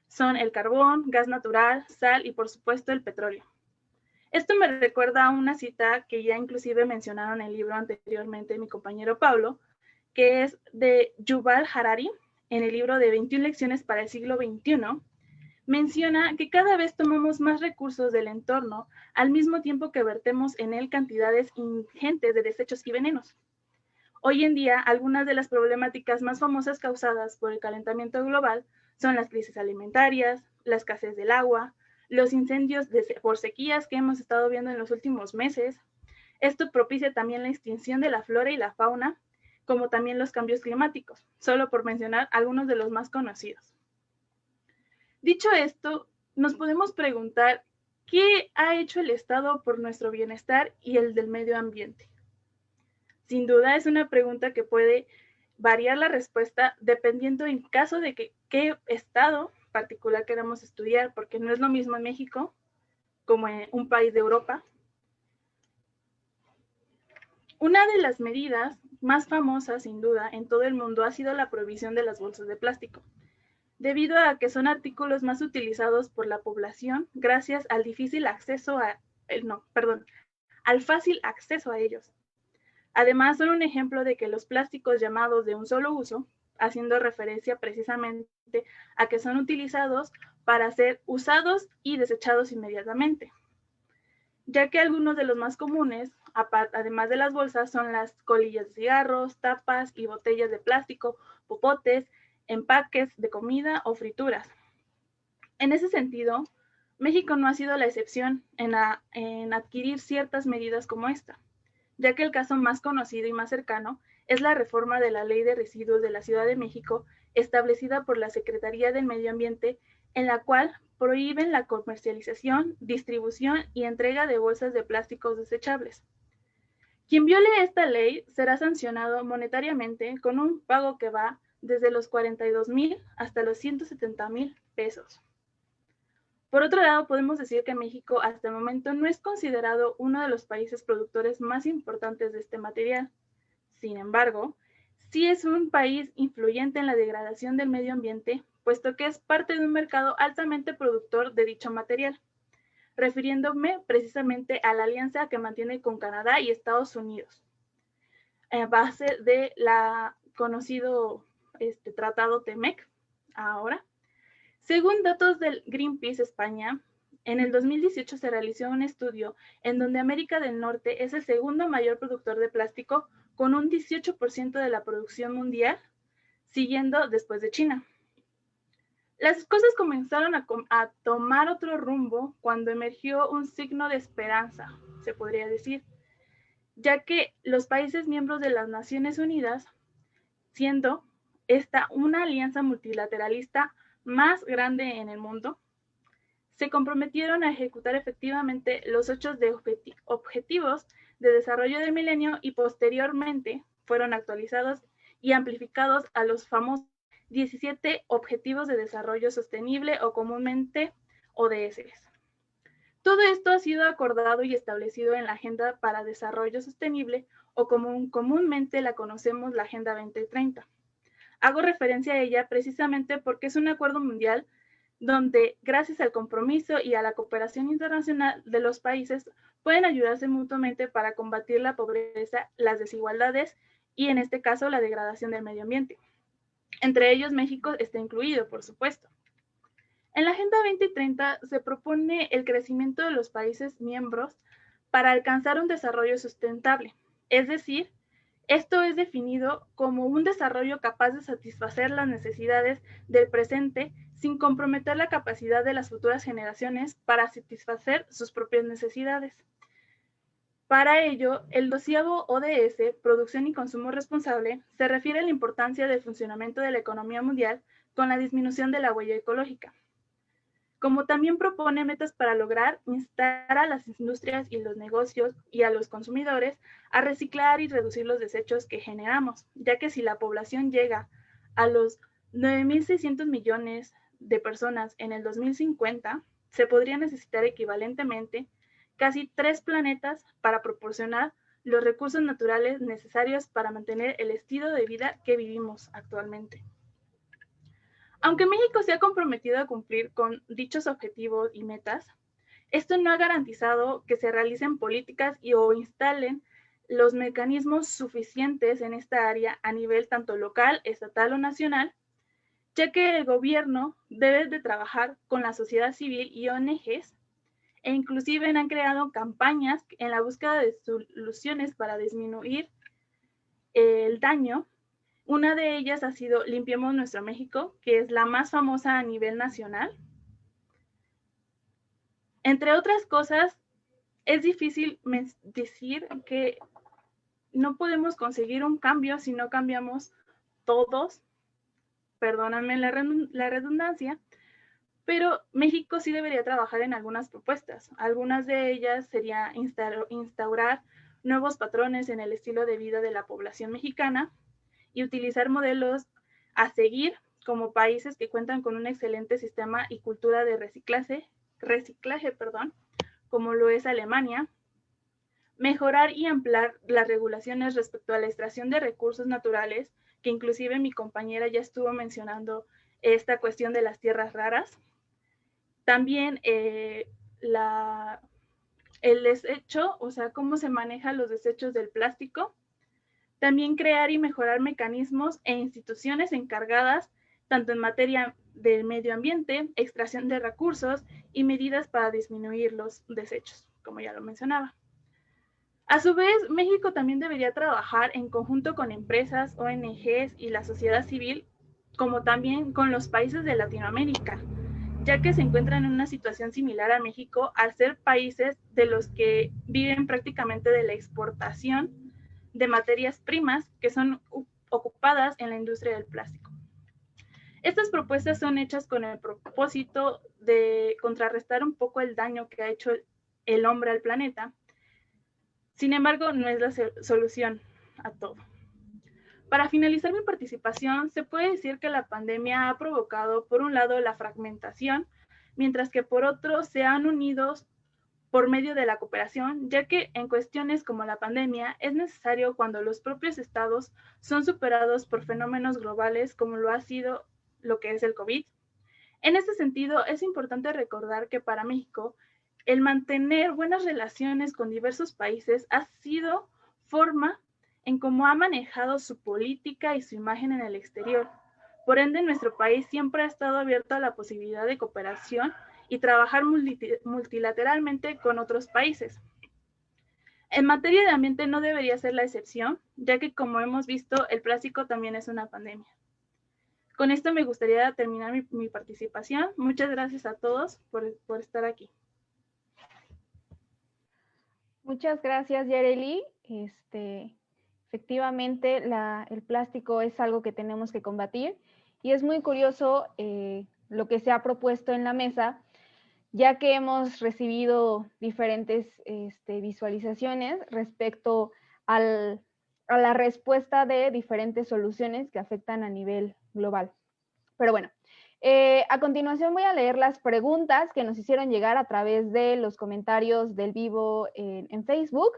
S8: son el carbón, gas natural, sal y por supuesto el petróleo. Esto me recuerda a una cita que ya inclusive mencionaron en el libro anteriormente mi compañero Pablo, que es de Yuval Harari, en el libro de 21 lecciones para el siglo XXI, menciona que cada vez tomamos más recursos del entorno al mismo tiempo que vertemos en él cantidades ingentes de desechos y venenos. Hoy en día, algunas de las problemáticas más famosas causadas por el calentamiento global son las crisis alimentarias, la escasez del agua, los incendios por sequías que hemos estado viendo en los últimos meses. Esto propicia también la extinción de la flora y la fauna, como también los cambios climáticos, solo por mencionar algunos de los más conocidos. Dicho esto, nos podemos preguntar, ¿qué ha hecho el Estado por nuestro bienestar y el del medio ambiente? Sin duda es una pregunta que puede variar la respuesta dependiendo en caso de qué estado particular queramos estudiar, porque no es lo mismo en México como en un país de Europa. Una de las medidas más famosas, sin duda, en todo el mundo ha sido la prohibición de las bolsas de plástico, debido a que son artículos más utilizados por la población gracias al al fácil acceso a ellos. Además, son un ejemplo de que los plásticos llamados de un solo uso, haciendo referencia precisamente a que son utilizados para ser usados y desechados inmediatamente, ya que algunos de los más comunes, además de las bolsas, son las colillas de cigarros, tapas y botellas de plástico, popotes, empaques de comida o frituras. En ese sentido, México no ha sido la excepción en adquirir ciertas medidas como esta, ya que el caso más conocido y más cercano es la reforma de la Ley de Residuos de la Ciudad de México, establecida por la Secretaría del Medio Ambiente en la cual prohíben la comercialización, distribución y entrega de bolsas de plásticos desechables. Quien viole esta ley será sancionado monetariamente con un pago que va desde los 42,000 hasta los 170,000 pesos. Por otro lado, podemos decir que México hasta el momento no es considerado uno de los países productores más importantes de este material. Sin embargo, sí es un país influyente en la degradación del medio ambiente, puesto que es parte de un mercado altamente productor de dicho material, refiriéndome precisamente a la alianza que mantiene con Canadá y Estados Unidos, a base de la conocido Tratado TEMEC ahora. Según datos del Greenpeace España, en el 2018 se realizó un estudio en donde América del Norte es el segundo mayor productor de plástico con un 18% de la producción mundial, siguiendo después de China. Las cosas comenzaron a tomar otro rumbo cuando emergió un signo de esperanza, se podría decir, ya que los países miembros de las Naciones Unidas, siendo esta una alianza multilateralista más grande en el mundo, se comprometieron a ejecutar efectivamente los 8 objetivos de desarrollo del milenio y posteriormente fueron actualizados y amplificados a los famosos 17 Objetivos de Desarrollo Sostenible o comúnmente ODS. Todo esto ha sido acordado y establecido en la Agenda para Desarrollo Sostenible o como comúnmente la conocemos, la Agenda 2030. Hago referencia a ella precisamente porque es un acuerdo mundial donde, gracias al compromiso y a la cooperación internacional de los países, pueden ayudarse mutuamente para combatir la pobreza, las desigualdades y, en este caso, la degradación del medio ambiente. Entre ellos, México está incluido, por supuesto. En la Agenda 2030 se propone el crecimiento de los países miembros para alcanzar un desarrollo sustentable, es decir, esto es definido como un desarrollo capaz de satisfacer las necesidades del presente sin comprometer la capacidad de las futuras generaciones para satisfacer sus propias necesidades. Para ello, el 12º ODS, Producción y Consumo Responsable, se refiere a la importancia del funcionamiento de la economía mundial con la disminución de la huella ecológica. Como también propone metas para lograr instar a las industrias y los negocios y a los consumidores a reciclar y reducir los desechos que generamos, ya que si la población llega a los 9.600 millones de personas en el 2050, se podría necesitar equivalentemente casi 3 planetas para proporcionar los recursos naturales necesarios para mantener el estilo de vida que vivimos actualmente. Aunque México se ha comprometido a cumplir con dichos objetivos y metas, esto no ha garantizado que se realicen políticas o instalen los mecanismos suficientes en esta área a nivel tanto local, estatal o nacional, ya que el gobierno debe de trabajar con la sociedad civil y ONGs, e inclusive han creado campañas en la búsqueda de soluciones para disminuir el daño. Una de ellas ha sido Limpiemos Nuestro México, que es la más famosa a nivel nacional. Entre otras cosas, es difícil decir que no podemos conseguir un cambio si no cambiamos todos, perdónenme la redundancia, pero México sí debería trabajar en algunas propuestas. Algunas de ellas sería instaurar nuevos patrones en el estilo de vida de la población mexicana, y utilizar modelos a seguir como países que cuentan con un excelente sistema y cultura de reciclaje, como lo es Alemania, mejorar y ampliar las regulaciones respecto a la extracción de recursos naturales, que inclusive mi compañera ya estuvo mencionando esta cuestión de las tierras raras. También el desecho, o sea, cómo se manejan los desechos del plástico. También crear y mejorar mecanismos e instituciones encargadas tanto en materia del medio ambiente, extracción de recursos y medidas para disminuir los desechos, como ya lo mencionaba. A su vez, México también debería trabajar en conjunto con empresas, ONGs y la sociedad civil, como también con los países de Latinoamérica, ya que se encuentran en una situación similar a México al ser países de los que viven prácticamente de la exportación de materias primas que son ocupadas en la industria del plástico. Estas propuestas son hechas con el propósito de contrarrestar un poco el daño que ha hecho el hombre al planeta. Sin embargo, no es la solución a todo. Para finalizar mi participación, se puede decir que la pandemia ha provocado, por un lado, la fragmentación, mientras que por otro se han unido por medio de la cooperación, ya que en cuestiones como la pandemia es necesario cuando los propios estados son superados por fenómenos globales como lo ha sido lo que es el COVID. En este sentido, es importante recordar que para México, el mantener buenas relaciones con diversos países ha sido forma en cómo ha manejado su política y su imagen en el exterior. Por ende, nuestro país siempre ha estado abierto a la posibilidad de cooperación y trabajar multilateralmente con otros países. En materia de ambiente no debería ser la excepción, ya que como hemos visto, el plástico también es una pandemia. Con esto me gustaría terminar mi participación. Muchas gracias a todos por estar aquí.
S3: Muchas gracias, Yareli. Efectivamente, el plástico es algo que tenemos que combatir y es muy curioso lo que se ha propuesto en la mesa, ya que hemos recibido diferentes visualizaciones respecto a la respuesta de diferentes soluciones que afectan a nivel global. Pero bueno, a continuación voy a leer las preguntas que nos hicieron llegar a través de los comentarios del vivo en Facebook.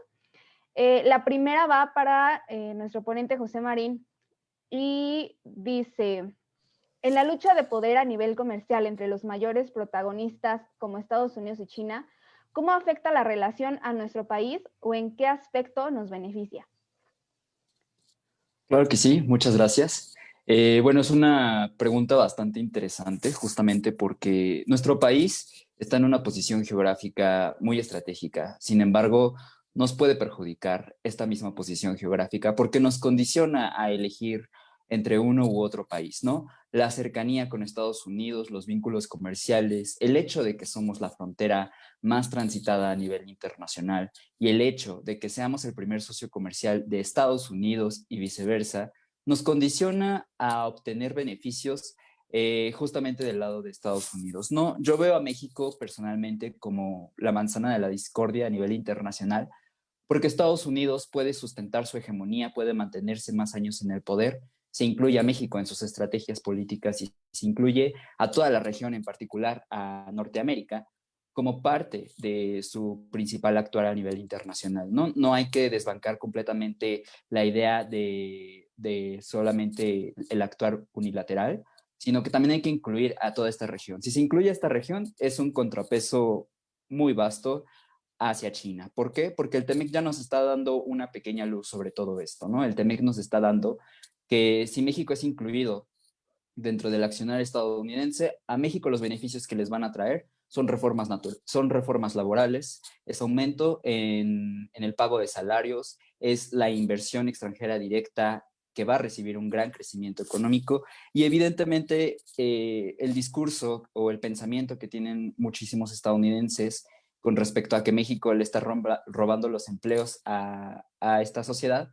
S3: La primera va para nuestro ponente José Marín y dice: en la lucha de poder a nivel comercial entre los mayores protagonistas como Estados Unidos y China, ¿cómo afecta la relación a nuestro país o en qué aspecto nos beneficia?
S5: Claro que sí, muchas gracias. Bueno, es una pregunta bastante interesante, justamente porque nuestro país está en una posición geográfica muy estratégica. Sin embargo, nos puede perjudicar esta misma posición geográfica porque nos condiciona a elegir entre uno u otro país, ¿no? La cercanía con Estados Unidos, los vínculos comerciales, el hecho de que somos la frontera más transitada a nivel internacional y el hecho de que seamos el primer socio comercial de Estados Unidos y viceversa, nos condiciona a obtener beneficios justamente del lado de Estados Unidos. No, yo veo a México personalmente como la manzana de la discordia a nivel internacional, porque Estados Unidos puede sustentar su hegemonía, puede mantenerse más años en el poder, se incluye a México en sus estrategias políticas y se incluye a toda la región, en particular a Norteamérica, como parte de su principal actuar a nivel internacional. No hay que desbancar completamente la idea de solamente el actuar unilateral, sino que también hay que incluir a toda esta región. Si se incluye a esta región, es un contrapeso muy vasto hacia China. ¿Por qué? Porque el TEMEC ya nos está dando una pequeña luz sobre todo esto, ¿no? El TEMEC nos está dando que si México es incluido dentro del accionar estadounidense, a México los beneficios que les van a traer son reformas laborales, es aumento en el pago de salarios, es la inversión extranjera directa que va a recibir un gran crecimiento económico y evidentemente el discurso o el pensamiento que tienen muchísimos estadounidenses con respecto a que México le está robando los empleos a esta sociedad,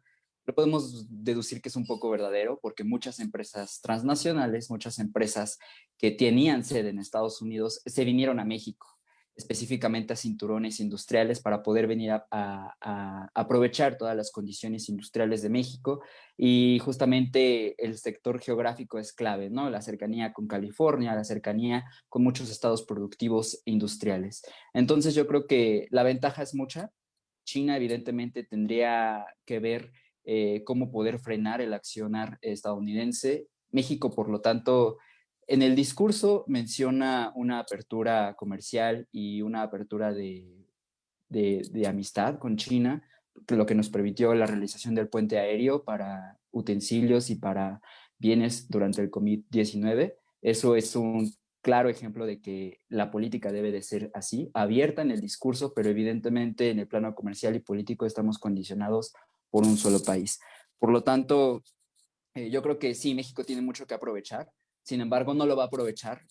S5: lo podemos deducir que es un poco verdadero porque muchas empresas transnacionales, muchas empresas que tenían sede en Estados Unidos se vinieron a México, específicamente a cinturones industriales para poder venir a aprovechar todas las condiciones industriales de México y justamente el sector geográfico es clave, ¿no? La cercanía con California, la cercanía con muchos estados productivos e industriales. Entonces yo creo que la ventaja es mucha. China evidentemente tendría que ver cómo poder frenar el accionar estadounidense. México, por lo tanto, en el discurso menciona una apertura comercial y una apertura de amistad con China, lo que nos permitió la realización del puente aéreo para utensilios y para bienes durante el COVID-19. Eso es un claro ejemplo de que la política debe de ser así, abierta en el discurso, pero evidentemente en el plano comercial y político estamos condicionados por un solo país. Por lo tanto, yo creo que sí, México tiene mucho que aprovechar, sin embargo, no lo va a aprovechar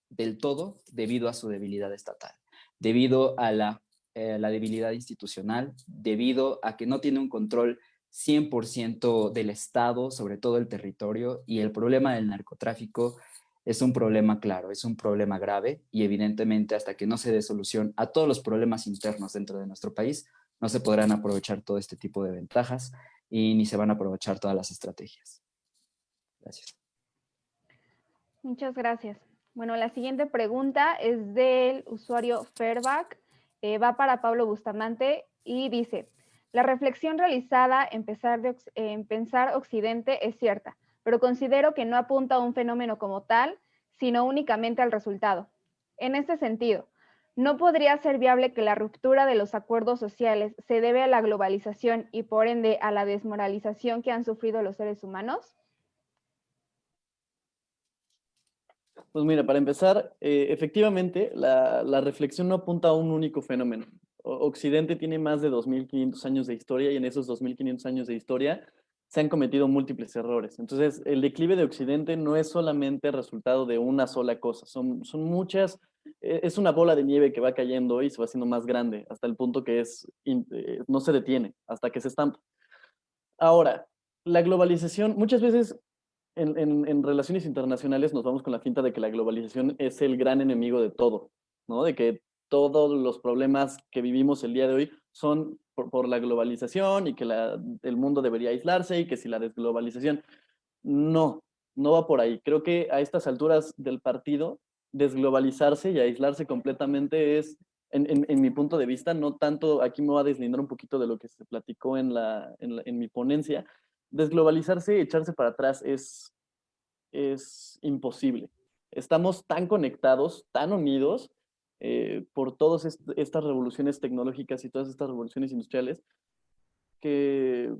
S5: del todo debido a su debilidad estatal, debido a la debilidad institucional, debido a que no tiene un control 100% del Estado sobre todo el territorio y el problema del narcotráfico es un problema claro, es un problema grave y evidentemente hasta que no se dé solución a todos los problemas internos dentro de nuestro país, no se podrán aprovechar todo este tipo de ventajas y ni se van a aprovechar todas las estrategias. Gracias.
S3: Muchas gracias. Bueno, la siguiente pregunta es del usuario Fairback, va para Pablo Bustamante y dice, la reflexión realizada en pensar Occidente es cierta, pero considero que no apunta a un fenómeno como tal, sino únicamente al resultado. En este sentido, ¿no podría ser viable que la ruptura de los acuerdos sociales se debe a la globalización y por ende a la desmoralización que han sufrido los seres humanos?
S4: Pues mira, para empezar, efectivamente, la reflexión no apunta a un único fenómeno. Occidente tiene más de 2.500 años de historia y en esos 2.500 años de historia se han cometido múltiples errores. Entonces, el declive de Occidente no es solamente resultado de una sola cosa, son muchas, es una bola de nieve que va cayendo y se va haciendo más grande hasta el punto que no se detiene, hasta que se estampa. Ahora, la globalización, muchas veces en relaciones internacionales nos vamos con la finta de que la globalización es el gran enemigo de todo, ¿no? De que todos los problemas que vivimos el día de hoy son por la globalización y que el mundo debería aislarse y que si la desglobalización... No, no va por ahí. Creo que a estas alturas del partido, desglobalizarse y aislarse completamente es, en mi punto de vista, no tanto, aquí me voy a deslindar un poquito de lo que se platicó en mi ponencia, desglobalizarse y echarse para atrás es imposible. Estamos tan conectados, tan unidos por todas estas revoluciones tecnológicas y todas estas revoluciones industriales que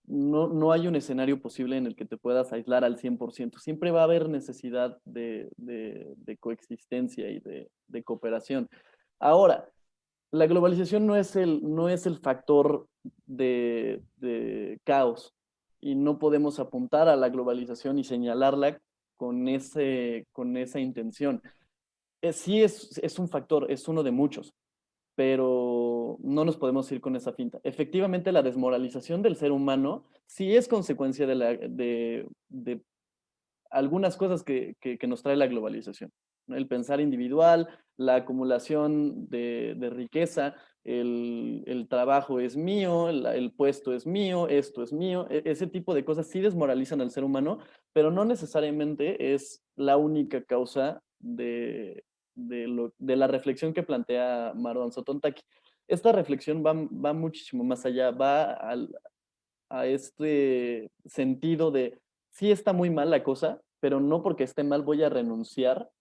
S4: no hay un escenario posible en el que te puedas aislar al 100%. Siempre va a haber necesidad de coexistencia y de cooperación. Ahora, la globalización no es el factor de caos y no podemos apuntar a la globalización y señalarla con esa intención. Sí es un factor, es uno de muchos, pero no nos podemos ir con esa finta. Efectivamente, la desmoralización del ser humano sí es consecuencia de algunas cosas que nos trae la globalización, ¿no? El pensar individual, la acumulación de riqueza, el trabajo es mío, el puesto es mío, esto es mío, ese tipo de cosas sí desmoralizan al ser humano, pero no necesariamente es la única causa de la reflexión que plantea Maruán Sotontaki. Esta reflexión va muchísimo más allá, a este sentido de sí está muy mal la cosa, pero no porque esté mal voy a renunciar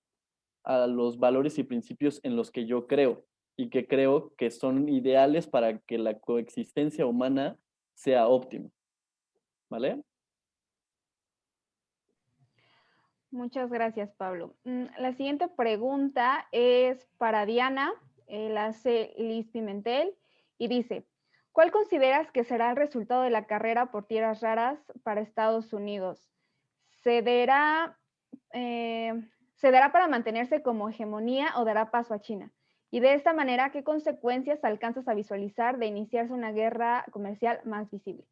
S4: a los valores y principios en los que yo creo y que creo que son ideales para que la coexistencia humana sea óptima. ¿Vale?
S3: Muchas gracias, Pablo. La siguiente pregunta es para Diana, la hace Liz Pimentel, y dice, ¿cuál consideras que será el resultado de la carrera por tierras raras para Estados Unidos? ¿Se dará para mantenerse como hegemonía o dará paso a China? Y de esta manera, ¿qué consecuencias alcanzas a visualizar de iniciarse una guerra comercial más visible?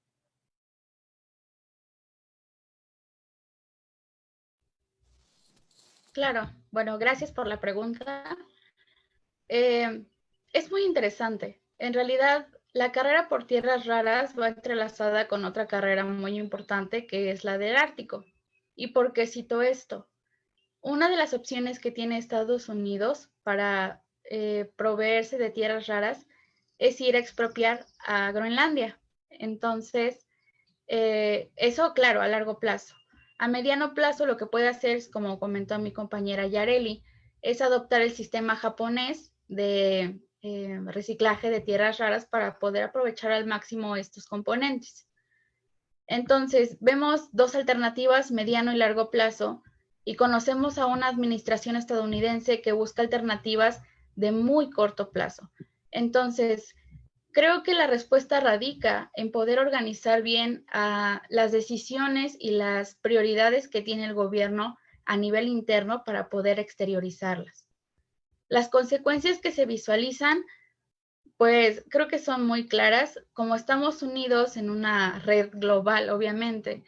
S7: Claro, bueno, gracias por la pregunta. Es muy interesante. En realidad, la carrera por tierras raras va entrelazada con otra carrera muy importante que es la del Ártico. ¿Y por qué cito esto? Una de las opciones que tiene Estados Unidos para proveerse de tierras raras es ir a expropiar a Groenlandia. Entonces, eso, claro, a largo plazo. A mediano plazo, lo que puede hacer, es, como comentó mi compañera Yareli, es adoptar el sistema japonés de reciclaje de tierras raras para poder aprovechar al máximo estos componentes. Entonces, vemos dos alternativas, mediano y largo plazo, y conocemos a una administración estadounidense que busca alternativas de muy corto plazo. Entonces, creo que la respuesta radica en poder organizar bien las decisiones y las prioridades que tiene el gobierno a nivel interno para poder exteriorizarlas. Las consecuencias que se visualizan, pues creo que son muy claras. Como estamos unidos en una red global, obviamente,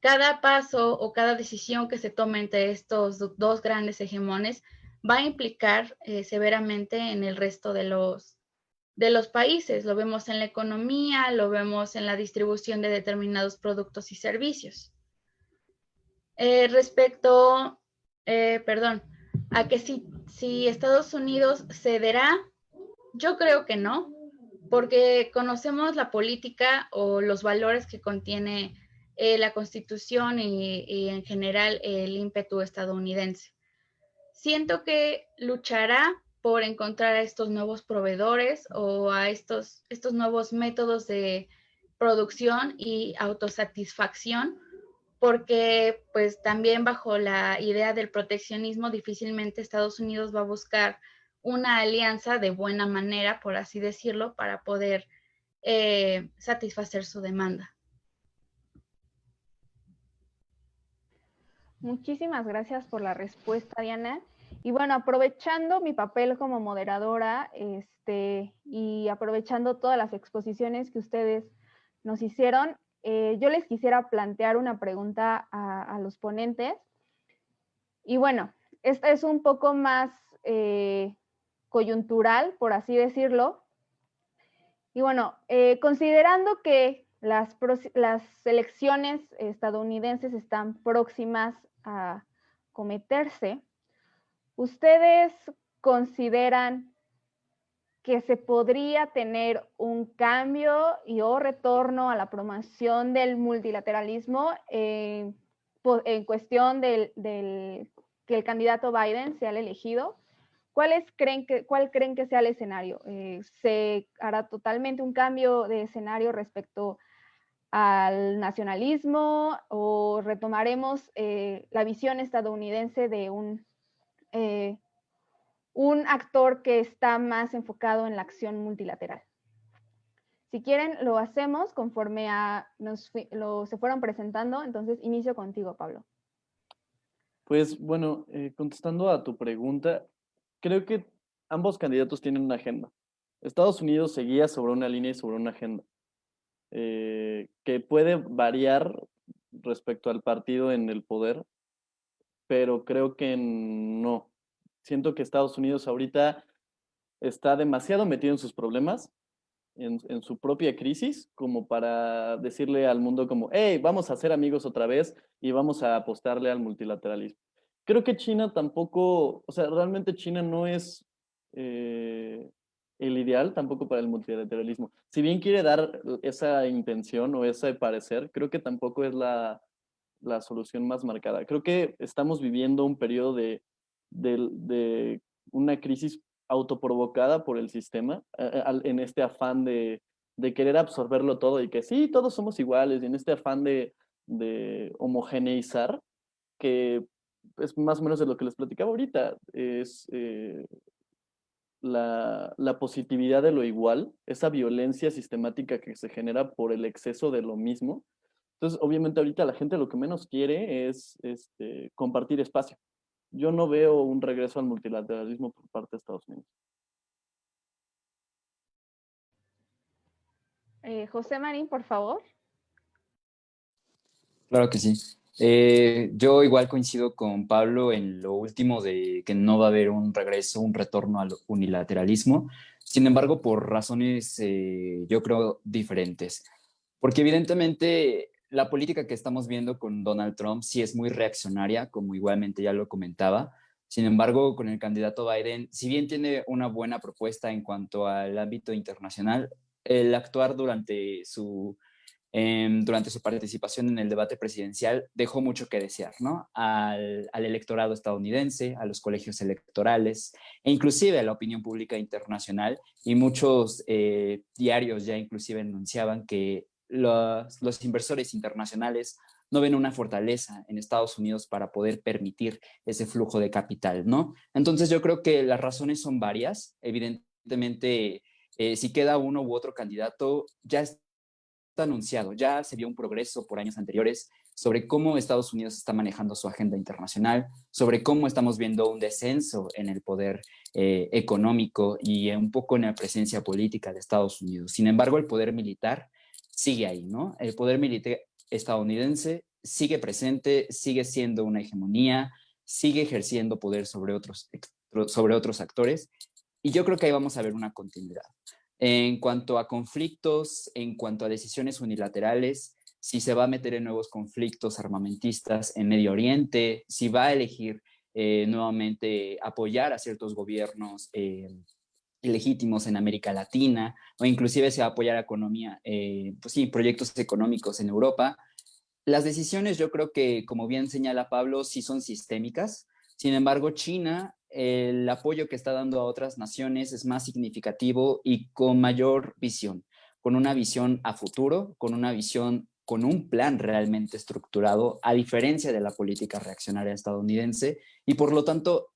S7: cada paso o cada decisión que se tome entre estos dos grandes hegemones va a implicar severamente en el resto de los países. Lo vemos en la economía, lo vemos en la distribución de determinados productos y servicios. Respecto, a que si Estados Unidos cederá, yo creo que no, porque conocemos la política o los valores que contiene la Constitución y en general el ímpetu estadounidense. Siento que luchará por encontrar a estos nuevos proveedores o a estos nuevos métodos de producción y autosatisfacción, porque pues también bajo la idea del proteccionismo difícilmente Estados Unidos va a buscar una alianza de buena manera, por así decirlo, para poder satisfacer su demanda.
S3: Muchísimas gracias por la respuesta, Diana. Y bueno, aprovechando mi papel como moderadora y aprovechando todas las exposiciones que ustedes nos hicieron, yo les quisiera plantear una pregunta a los ponentes. Y bueno, esta es un poco más coyuntural, por así decirlo. Y bueno, considerando que las elecciones estadounidenses están próximas a cometerse, ¿ustedes consideran que se podría tener un cambio o retorno a la promoción del multilateralismo en cuestión que el candidato Biden sea el elegido? ¿Cuál creen que sea el escenario? ¿Se hará totalmente un cambio de escenario respecto al nacionalismo o retomaremos la visión estadounidense de un actor que está más enfocado en la acción multilateral? Si quieren, lo hacemos conforme se fueron presentando. Entonces, inicio contigo, Pablo.
S4: Pues bueno, contestando a tu pregunta, creo que ambos candidatos tienen una agenda. Estados Unidos seguía sobre una línea y sobre una agenda que puede variar respecto al partido en el poder, pero creo que no. Siento que Estados Unidos ahorita está demasiado metido en sus problemas, en su propia crisis, como para decirle al mundo como, hey, vamos a ser amigos otra vez y vamos a apostarle al multilateralismo. Creo que China tampoco, o sea, realmente China no es el ideal tampoco para el multilateralismo. Si bien quiere dar esa intención o ese parecer, creo que tampoco es la solución más marcada. Creo que estamos viviendo un periodo de una crisis autoprovocada por el sistema, en este afán de querer absorberlo todo y que sí, todos somos iguales, y en este afán de homogeneizar, que es más o menos de lo que les platicaba ahorita, es la positividad de lo igual, esa violencia sistemática que se genera por el exceso de lo mismo. Entonces, obviamente ahorita la gente lo que menos quiere es compartir espacio. Yo no veo un regreso al multilateralismo por parte de Estados Unidos.
S3: José Marín, por favor.
S5: Claro que sí. Yo igual coincido con Pablo en lo último de que no va a haber un regreso, un retorno al unilateralismo. Sin embargo, por razones yo creo diferentes. Porque evidentemente la política que estamos viendo con Donald Trump sí es muy reaccionaria, como igualmente ya lo comentaba. Sin embargo, con el candidato Biden, si bien tiene una buena propuesta en cuanto al ámbito internacional, el actuar durante su participación en el debate presidencial dejó mucho que desear, ¿no? Al electorado estadounidense, a los colegios electorales e inclusive a la opinión pública internacional, y muchos diarios ya inclusive anunciaban que los inversores internacionales no ven una fortaleza en Estados Unidos para poder permitir ese flujo de capital, ¿no? Entonces yo creo que las razones son varias. Evidentemente, si queda uno u otro candidato, ya está anunciado, ya se vio un progreso por años anteriores sobre cómo Estados Unidos está manejando su agenda internacional, sobre cómo estamos viendo un descenso en el poder económico y un poco en la presencia política de Estados Unidos. Sin embargo, el poder militar sigue ahí, ¿no? El poder militar estadounidense sigue presente, sigue siendo una hegemonía, sigue ejerciendo poder sobre otros actores, y yo creo que ahí vamos a ver una continuidad. En cuanto a conflictos, en cuanto a decisiones unilaterales, si se va a meter en nuevos conflictos armamentistas en Medio Oriente, si va a elegir nuevamente apoyar a ciertos gobiernos legítimos en América Latina, o inclusive se va a apoyar a economía, pues sí, proyectos económicos en Europa. Las decisiones, yo creo que, como bien señala Pablo, sí son sistémicas. Sin embargo, China, el apoyo que está dando a otras naciones es más significativo y con mayor visión, con una visión a futuro, con una visión, con un plan realmente estructurado, a diferencia de la política reaccionaria estadounidense, y por lo tanto,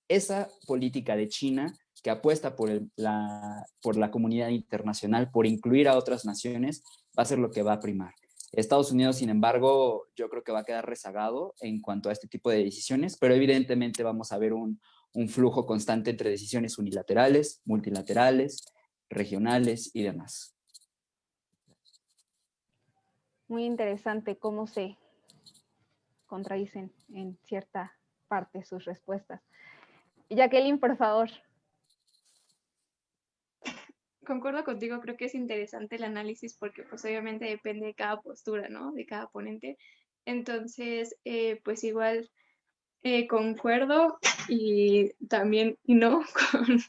S5: esa política de China que apuesta por la comunidad internacional, por incluir a otras naciones, va a ser lo que va a primar. Estados Unidos, sin embargo, yo creo que va a quedar rezagado en cuanto a este tipo de decisiones, pero evidentemente vamos a ver un flujo constante entre decisiones unilaterales, multilaterales, regionales y demás.
S3: Muy interesante cómo se contradicen en cierta parte sus respuestas. Jacqueline, por favor.
S6: Concuerdo contigo, creo que es interesante el análisis porque pues obviamente depende de cada postura, ¿no? De cada ponente. Entonces, pues igual concuerdo y también no con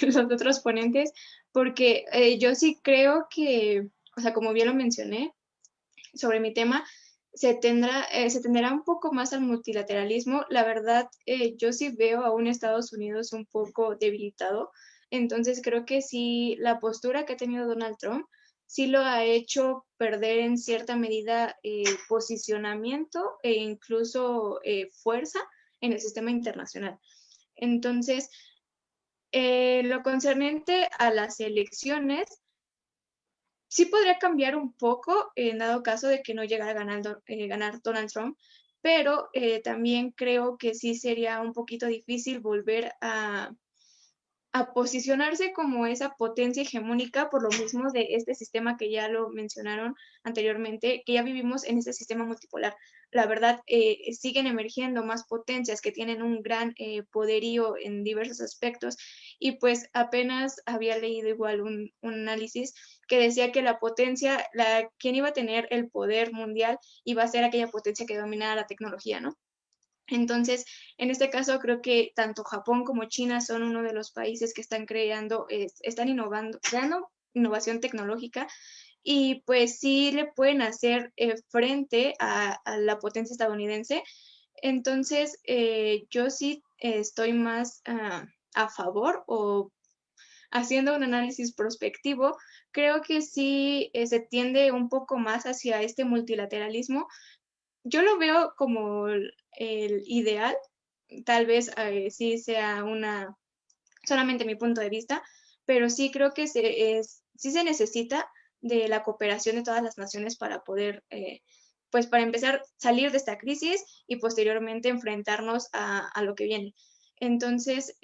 S6: los otros ponentes porque yo sí creo que, o sea, como bien lo mencioné sobre mi tema, se tenderá un poco más al multilateralismo. La verdad, yo sí veo a un Estados Unidos un poco debilitado. Entonces creo que sí, la postura que ha tenido Donald Trump sí lo ha hecho perder en cierta medida posicionamiento e incluso fuerza en el sistema internacional. Entonces, lo concerniente a las elecciones, sí podría cambiar un poco en dado caso de que no llegara a ganar Donald Trump, pero también creo que sí sería un poquito difícil volver a posicionarse como esa potencia hegemónica por lo mismo de este sistema que ya lo mencionaron anteriormente, que ya vivimos en este sistema multipolar. La verdad, siguen emergiendo más potencias que tienen un gran poderío en diversos aspectos y pues apenas había leído igual un análisis que decía que la potencia, quien iba a tener el poder mundial iba a ser aquella potencia que dominara la tecnología, ¿no? Entonces, en este caso, creo que tanto Japón como China son uno de los países que están están innovando, creando innovación tecnológica y pues sí le pueden hacer frente a la potencia estadounidense. Entonces, yo sí estoy más a favor o haciendo un análisis prospectivo, creo que sí se tiende un poco más hacia este multilateralismo. Yo lo veo como el ideal, tal vez sí sea solamente mi punto de vista, pero sí creo que sí se necesita de la cooperación de todas las naciones para poder, pues para empezar, salir de esta crisis y posteriormente enfrentarnos a lo que viene. Entonces,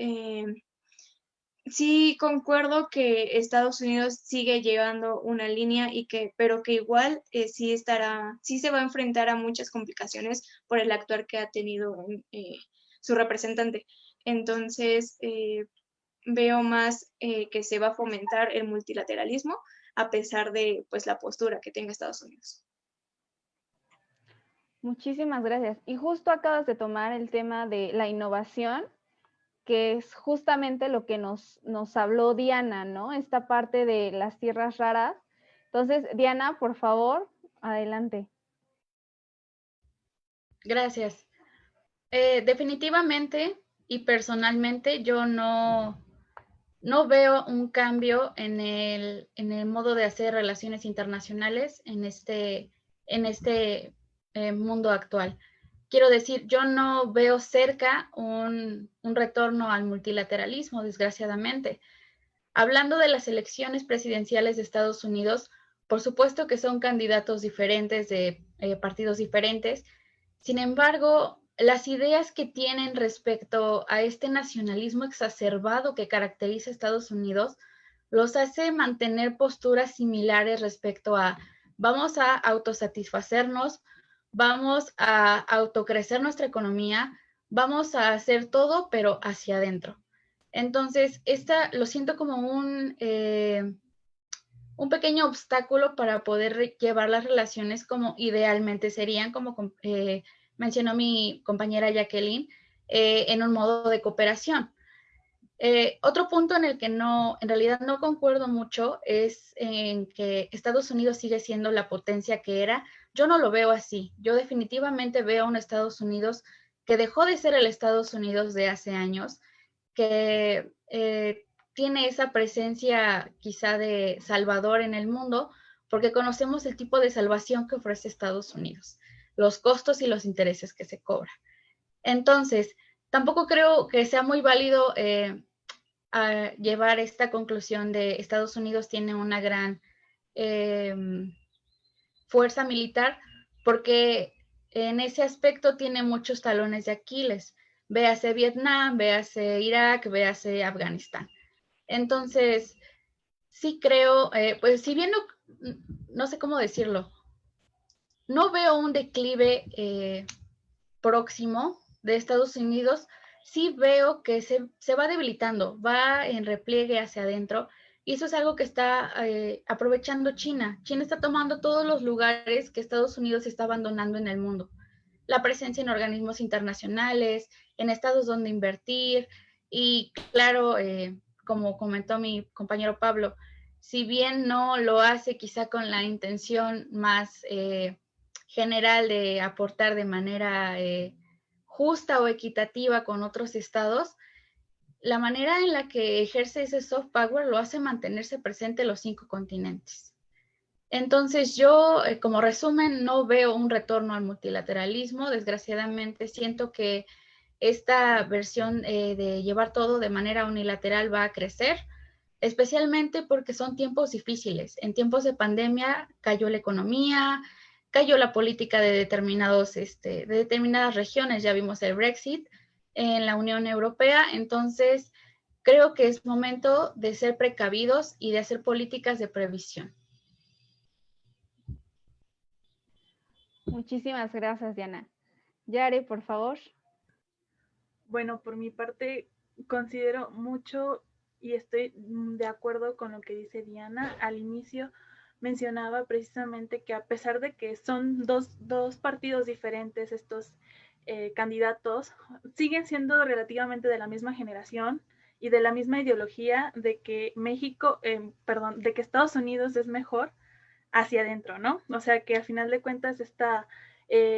S6: sí concuerdo que Estados Unidos sigue llevando una línea pero que igual sí se va a enfrentar a muchas complicaciones por el actuar que ha tenido su representante. Entonces, veo más que se va a fomentar el multilateralismo a pesar de pues la postura que tenga Estados Unidos.
S3: Muchísimas gracias. Y justo acabas de tomar el tema de la innovación, que es justamente lo que nos habló Diana, ¿no? Esta parte de las tierras raras. Entonces, Diana, por favor, adelante.
S7: Gracias. Definitivamente y personalmente yo no veo un cambio en el modo de hacer relaciones internacionales en este mundo actual. Quiero decir, yo no veo cerca un retorno al multilateralismo, desgraciadamente. Hablando de las elecciones presidenciales de Estados Unidos, por supuesto que son candidatos diferentes de partidos diferentes. Sin embargo, las ideas que tienen respecto a este nacionalismo exacerbado que caracteriza a Estados Unidos los hace mantener posturas similares respecto a vamos a autosatisfacernos, vamos a autocrecer nuestra economía, vamos a hacer todo, pero hacia adentro. Entonces, lo siento como un pequeño obstáculo para poder llevar las relaciones como idealmente serían, como mencionó mi compañera Jacqueline, en un modo de cooperación. Otro punto en el que en realidad no concuerdo mucho es en que Estados Unidos sigue siendo la potencia que era. Yo no lo veo así. Yo definitivamente veo a un Estados Unidos que dejó de ser el Estados Unidos de hace años, que tiene esa presencia quizá de salvador en el mundo, porque conocemos el tipo de salvación que ofrece Estados Unidos, los costos y los intereses que se cobran. Entonces, tampoco creo que sea muy válido a llevar esta conclusión de Estados Unidos tiene una gran fuerza militar, porque en ese aspecto tiene muchos talones de Aquiles. Véase Vietnam, véase Irak, véase Afganistán. Entonces, sí creo, pues si bien no sé cómo decirlo, no veo un declive próximo de Estados Unidos, sí veo que se va debilitando, va en repliegue hacia adentro, y eso es algo que está aprovechando China. China está tomando todos los lugares que Estados Unidos está abandonando en el mundo. La presencia en organismos internacionales, en estados donde invertir, y claro, como comentó mi compañero Pablo, si bien no lo hace quizá con la intención más general de aportar de manera justa o equitativa con otros estados, la manera en la que ejerce ese soft power lo hace mantenerse presente en los 5 continentes. Entonces yo, como resumen, no veo un retorno al multilateralismo. Desgraciadamente siento que esta versión de llevar todo de manera unilateral va a crecer, especialmente porque son tiempos difíciles. En tiempos de pandemia cayó la economía, cayó la política de determinadas regiones. Ya vimos el Brexit en la Unión Europea. Entonces creo que es momento de ser precavidos y de hacer políticas de previsión.
S3: Muchísimas gracias, Diana. Yare, por favor.
S8: Bueno, por mi parte, considero mucho y estoy de acuerdo con lo que dice Diana. Al inicio mencionaba precisamente que a pesar de que son dos partidos diferentes estos candidatos, siguen siendo relativamente de la misma generación y de la misma ideología de que de que Estados Unidos es mejor hacia adentro, ¿no? O sea que al final de cuentas esta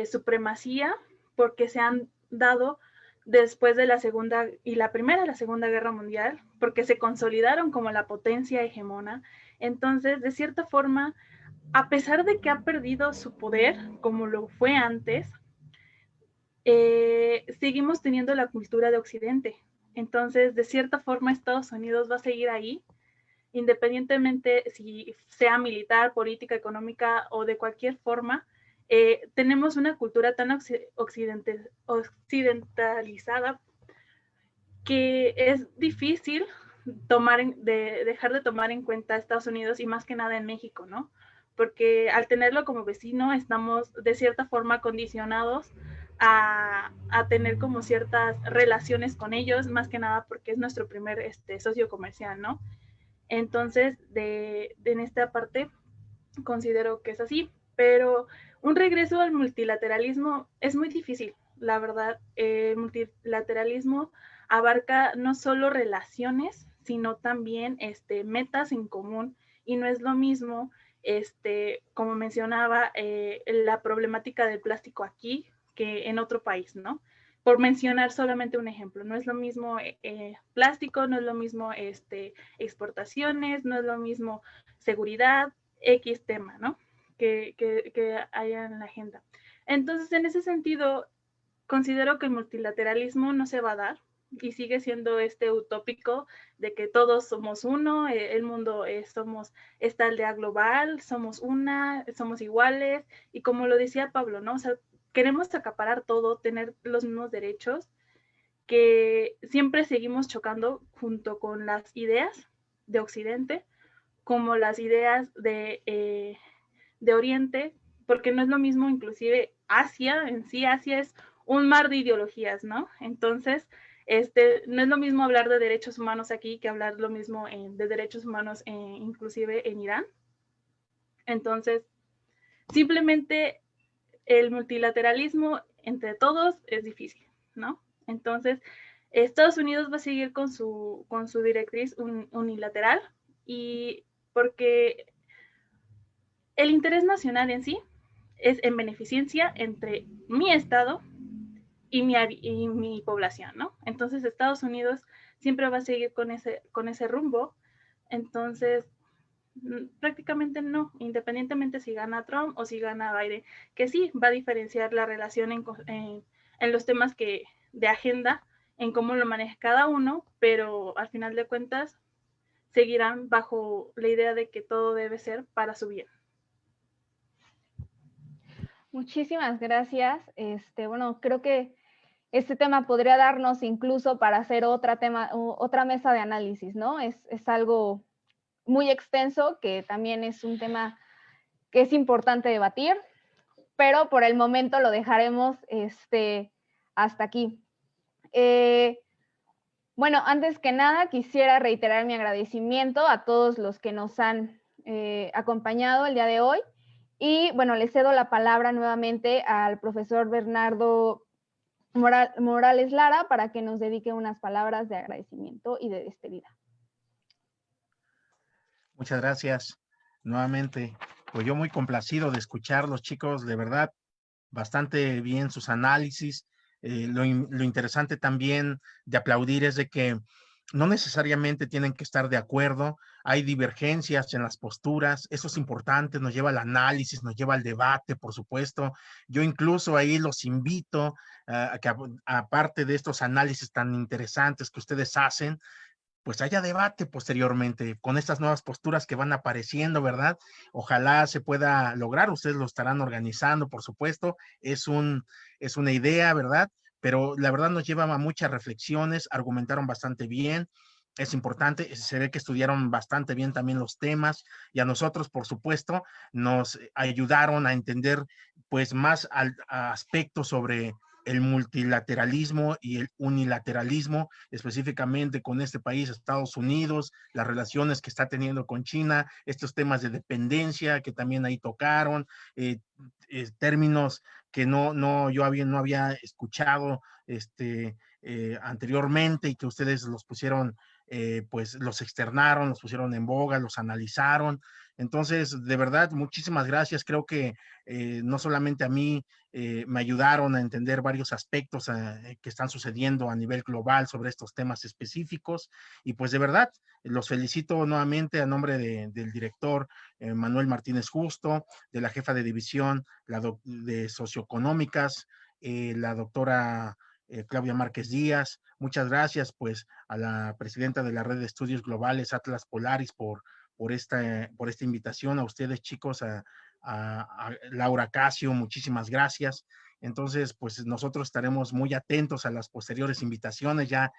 S8: supremacía, porque se han dado después de la Segunda y la Segunda Guerra Mundial, porque se consolidaron como la potencia hegemona. Entonces, de cierta forma, a pesar de que ha perdido su poder, como lo fue antes, seguimos teniendo la cultura de Occidente. Entonces, de cierta forma, Estados Unidos va a seguir ahí, independientemente si sea militar, política, económica o de cualquier forma. Tenemos una cultura tan occidentalizada que es difícil dejar de tomar en cuenta a Estados Unidos y más que nada en México, ¿no? Porque al tenerlo como vecino estamos de cierta forma condicionados a tener como ciertas relaciones con ellos, más que nada porque es nuestro primer socio comercial, ¿no? Entonces, en esta parte considero que es así, pero un regreso al multilateralismo es muy difícil, la verdad. El multilateralismo abarca no solo relaciones, sino también metas en común, y no es lo mismo, como mencionaba, la problemática del plástico aquí que en otro país, ¿no? Por mencionar solamente un ejemplo, no es lo mismo plástico, no es lo mismo exportaciones, no es lo mismo seguridad, X tema, ¿no? Que haya en la agenda. Entonces, en ese sentido, considero que el multilateralismo no se va a dar y sigue siendo utópico de que todos somos uno, el mundo somos esta aldea global, somos somos iguales, y como lo decía Pablo, ¿no? O sea, queremos acaparar todo, tener los mismos derechos, que siempre seguimos chocando junto con las ideas de Occidente, como las ideas de Oriente, porque no es lo mismo inclusive Asia en sí, Asia es un mar de ideologías, ¿no? Entonces, no es lo mismo hablar de derechos humanos aquí que hablar lo mismo de derechos humanos inclusive en Irán. Entonces, simplemente el multilateralismo entre todos es difícil, ¿no? Entonces, Estados Unidos va a seguir con su directriz unilateral, y porque el interés nacional en sí es en beneficencia entre mi estado y mi población, ¿no? Entonces Estados Unidos siempre va a seguir con ese rumbo. Entonces, prácticamente no, independientemente si gana Trump o si gana Biden, que sí va a diferenciar la relación en los temas de agenda, en cómo lo maneja cada uno, pero al final de cuentas seguirán bajo la idea de que todo debe ser para su bien.
S3: Muchísimas gracias. Bueno, creo que este tema podría darnos incluso para hacer otra mesa de análisis, ¿no? Es algo muy extenso, que también es un tema que es importante debatir, pero por el momento lo dejaremos hasta aquí. Bueno, antes que nada quisiera reiterar mi agradecimiento a todos los que nos han acompañado el día de hoy, y bueno, le cedo la palabra nuevamente al profesor Bernardo Morales Lara para que nos dedique unas palabras de agradecimiento y de despedida.
S2: Muchas gracias nuevamente. Pues yo muy complacido de escucharlos, chicos, de verdad, bastante bien sus análisis. Lo interesante también de aplaudir es de que no necesariamente tienen que estar de acuerdo, hay divergencias en las posturas, eso es importante, nos lleva al análisis, nos lleva al debate, por supuesto. Yo incluso ahí los invito a que aparte de estos análisis tan interesantes que ustedes hacen, pues haya debate posteriormente con estas nuevas posturas que van apareciendo, ¿verdad? Ojalá se pueda lograr, ustedes lo estarán organizando, por supuesto, es una idea, ¿verdad? Pero la verdad nos lleva a muchas reflexiones, argumentaron bastante bien, es importante, se ve que estudiaron bastante bien también los temas, y a nosotros, por supuesto, nos ayudaron a entender pues más a aspectos sobre el multilateralismo y el unilateralismo, específicamente con este país, Estados Unidos, las relaciones que está teniendo con China, estos temas de dependencia que también ahí tocaron, términos que yo no había escuchado anteriormente, y que ustedes los pusieron, pues los externaron, los pusieron en boga, los analizaron. Entonces, de verdad, muchísimas gracias. Creo que no solamente a mí me ayudaron a entender varios aspectos que están sucediendo a nivel global sobre estos temas específicos, y pues de verdad los felicito nuevamente a nombre del director Manuel Martínez Justo, de la jefa de división de socioeconómicas, la doctora Claudia Márquez Díaz. Muchas gracias pues a la presidenta de la Red de Estudios Globales Atlas Polaris por esta invitación, a ustedes chicos, a Laura Casio, muchísimas gracias. Entonces, pues nosotros estaremos muy atentos a las posteriores invitaciones. Ya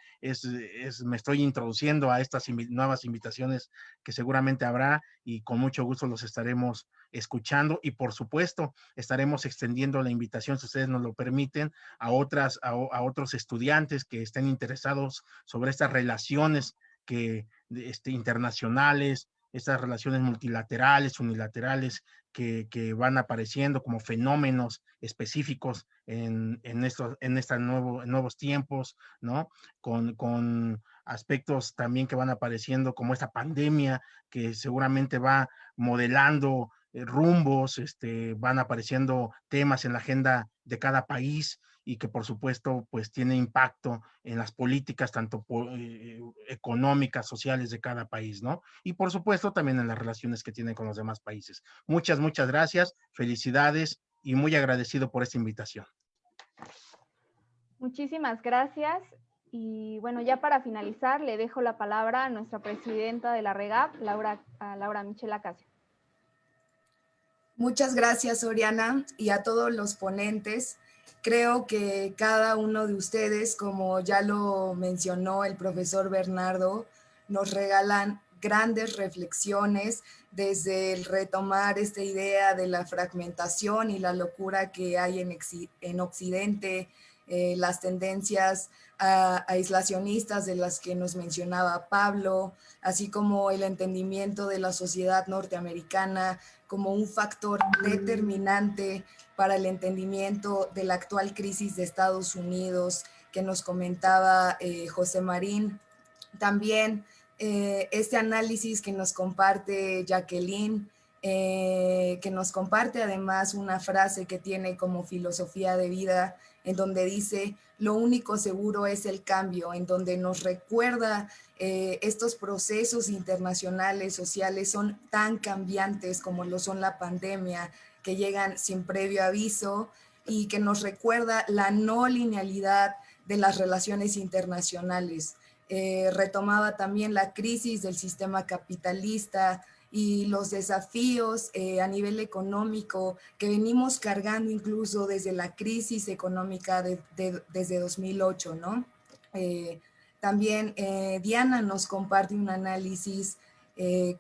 S2: me estoy introduciendo a estas nuevas invitaciones que seguramente habrá, y con mucho gusto los estaremos escuchando, y por supuesto estaremos extendiendo la invitación, si ustedes nos lo permiten, a otros estudiantes que estén interesados sobre estas relaciones internacionales, estas relaciones multilaterales, unilaterales, que van apareciendo como fenómenos específicos en nuevos tiempos, ¿no? Con aspectos también que van apareciendo como esta pandemia, que seguramente va modelando rumbos, van apareciendo temas en la agenda de cada país, y que por supuesto pues tiene impacto en las políticas tanto económicas, sociales de cada país, ¿no? Y por supuesto también en las relaciones que tienen con los demás países. Muchas gracias, felicidades, y muy agradecido por esta invitación.
S3: Muchísimas gracias. Y bueno, ya para finalizar, le dejo la palabra a nuestra presidenta de la REGAP, Laura Michela Casio.
S1: Muchas gracias, Oriana, y a todos los ponentes. Creo que cada uno de ustedes, como ya lo mencionó el profesor Bernardo, nos regalan grandes reflexiones, desde el retomar esta idea de la fragmentación y la locura que hay en Occidente, las tendencias aislacionistas de las que nos mencionaba Pablo, así como el entendimiento de la sociedad norteamericana como un factor determinante para el entendimiento de la actual crisis de Estados Unidos que nos comentaba José Marín. También este análisis que nos comparte Jacqueline, que nos comparte además una frase que tiene como filosofía de vida, en donde dice, lo único seguro es el cambio, en donde nos recuerda estos procesos internacionales, sociales, son tan cambiantes como lo son la pandemia, que llegan sin previo aviso y que nos recuerda la no linealidad de las relaciones internacionales. Retomaba también la crisis del sistema capitalista y los desafíos a nivel económico que venimos cargando incluso desde la crisis económica desde 2008, ¿no? También Diana nos comparte un análisis,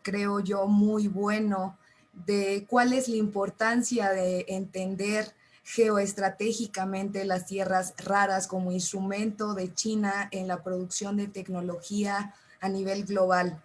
S1: creo yo, muy bueno de cuál es la importancia de entender geoestratégicamente las tierras raras como instrumento de China en la producción de tecnología a nivel global.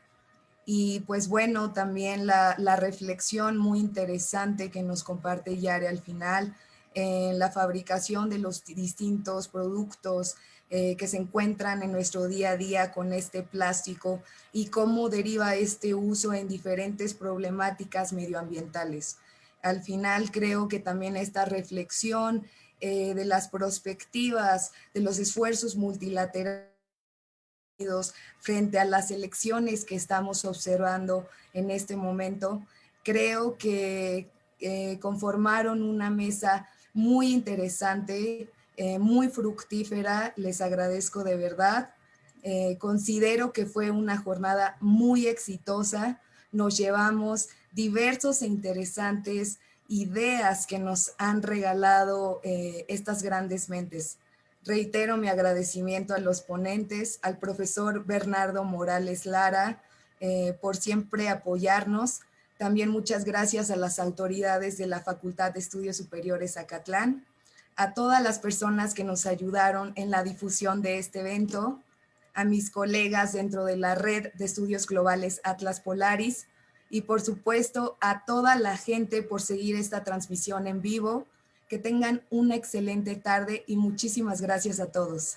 S1: Y pues bueno, también la reflexión muy interesante que nos comparte Yare al final en la fabricación de los distintos productos que se encuentran en nuestro día a día con este plástico y cómo deriva este uso en diferentes problemáticas medioambientales. Al final creo que también esta reflexión de las perspectivas, de los esfuerzos multilaterales frente a las elecciones que estamos observando en este momento, creo que conformaron una mesa muy interesante, muy fructífera. Les agradezco de verdad. Considero que fue una jornada muy exitosa. Nos llevamos diversos e interesantes ideas que nos han regalado estas grandes mentes. Reitero mi agradecimiento a los ponentes, al profesor Bernardo Morales Lara, por siempre apoyarnos. También muchas gracias a las autoridades de la Facultad de Estudios Superiores Acatlán, a todas las personas que nos ayudaron en la difusión de este evento, a mis colegas dentro de la Red de Estudios Globales Atlas Polaris y por supuesto a toda la gente por seguir esta transmisión en vivo. Que tengan una excelente tarde y muchísimas gracias a todos.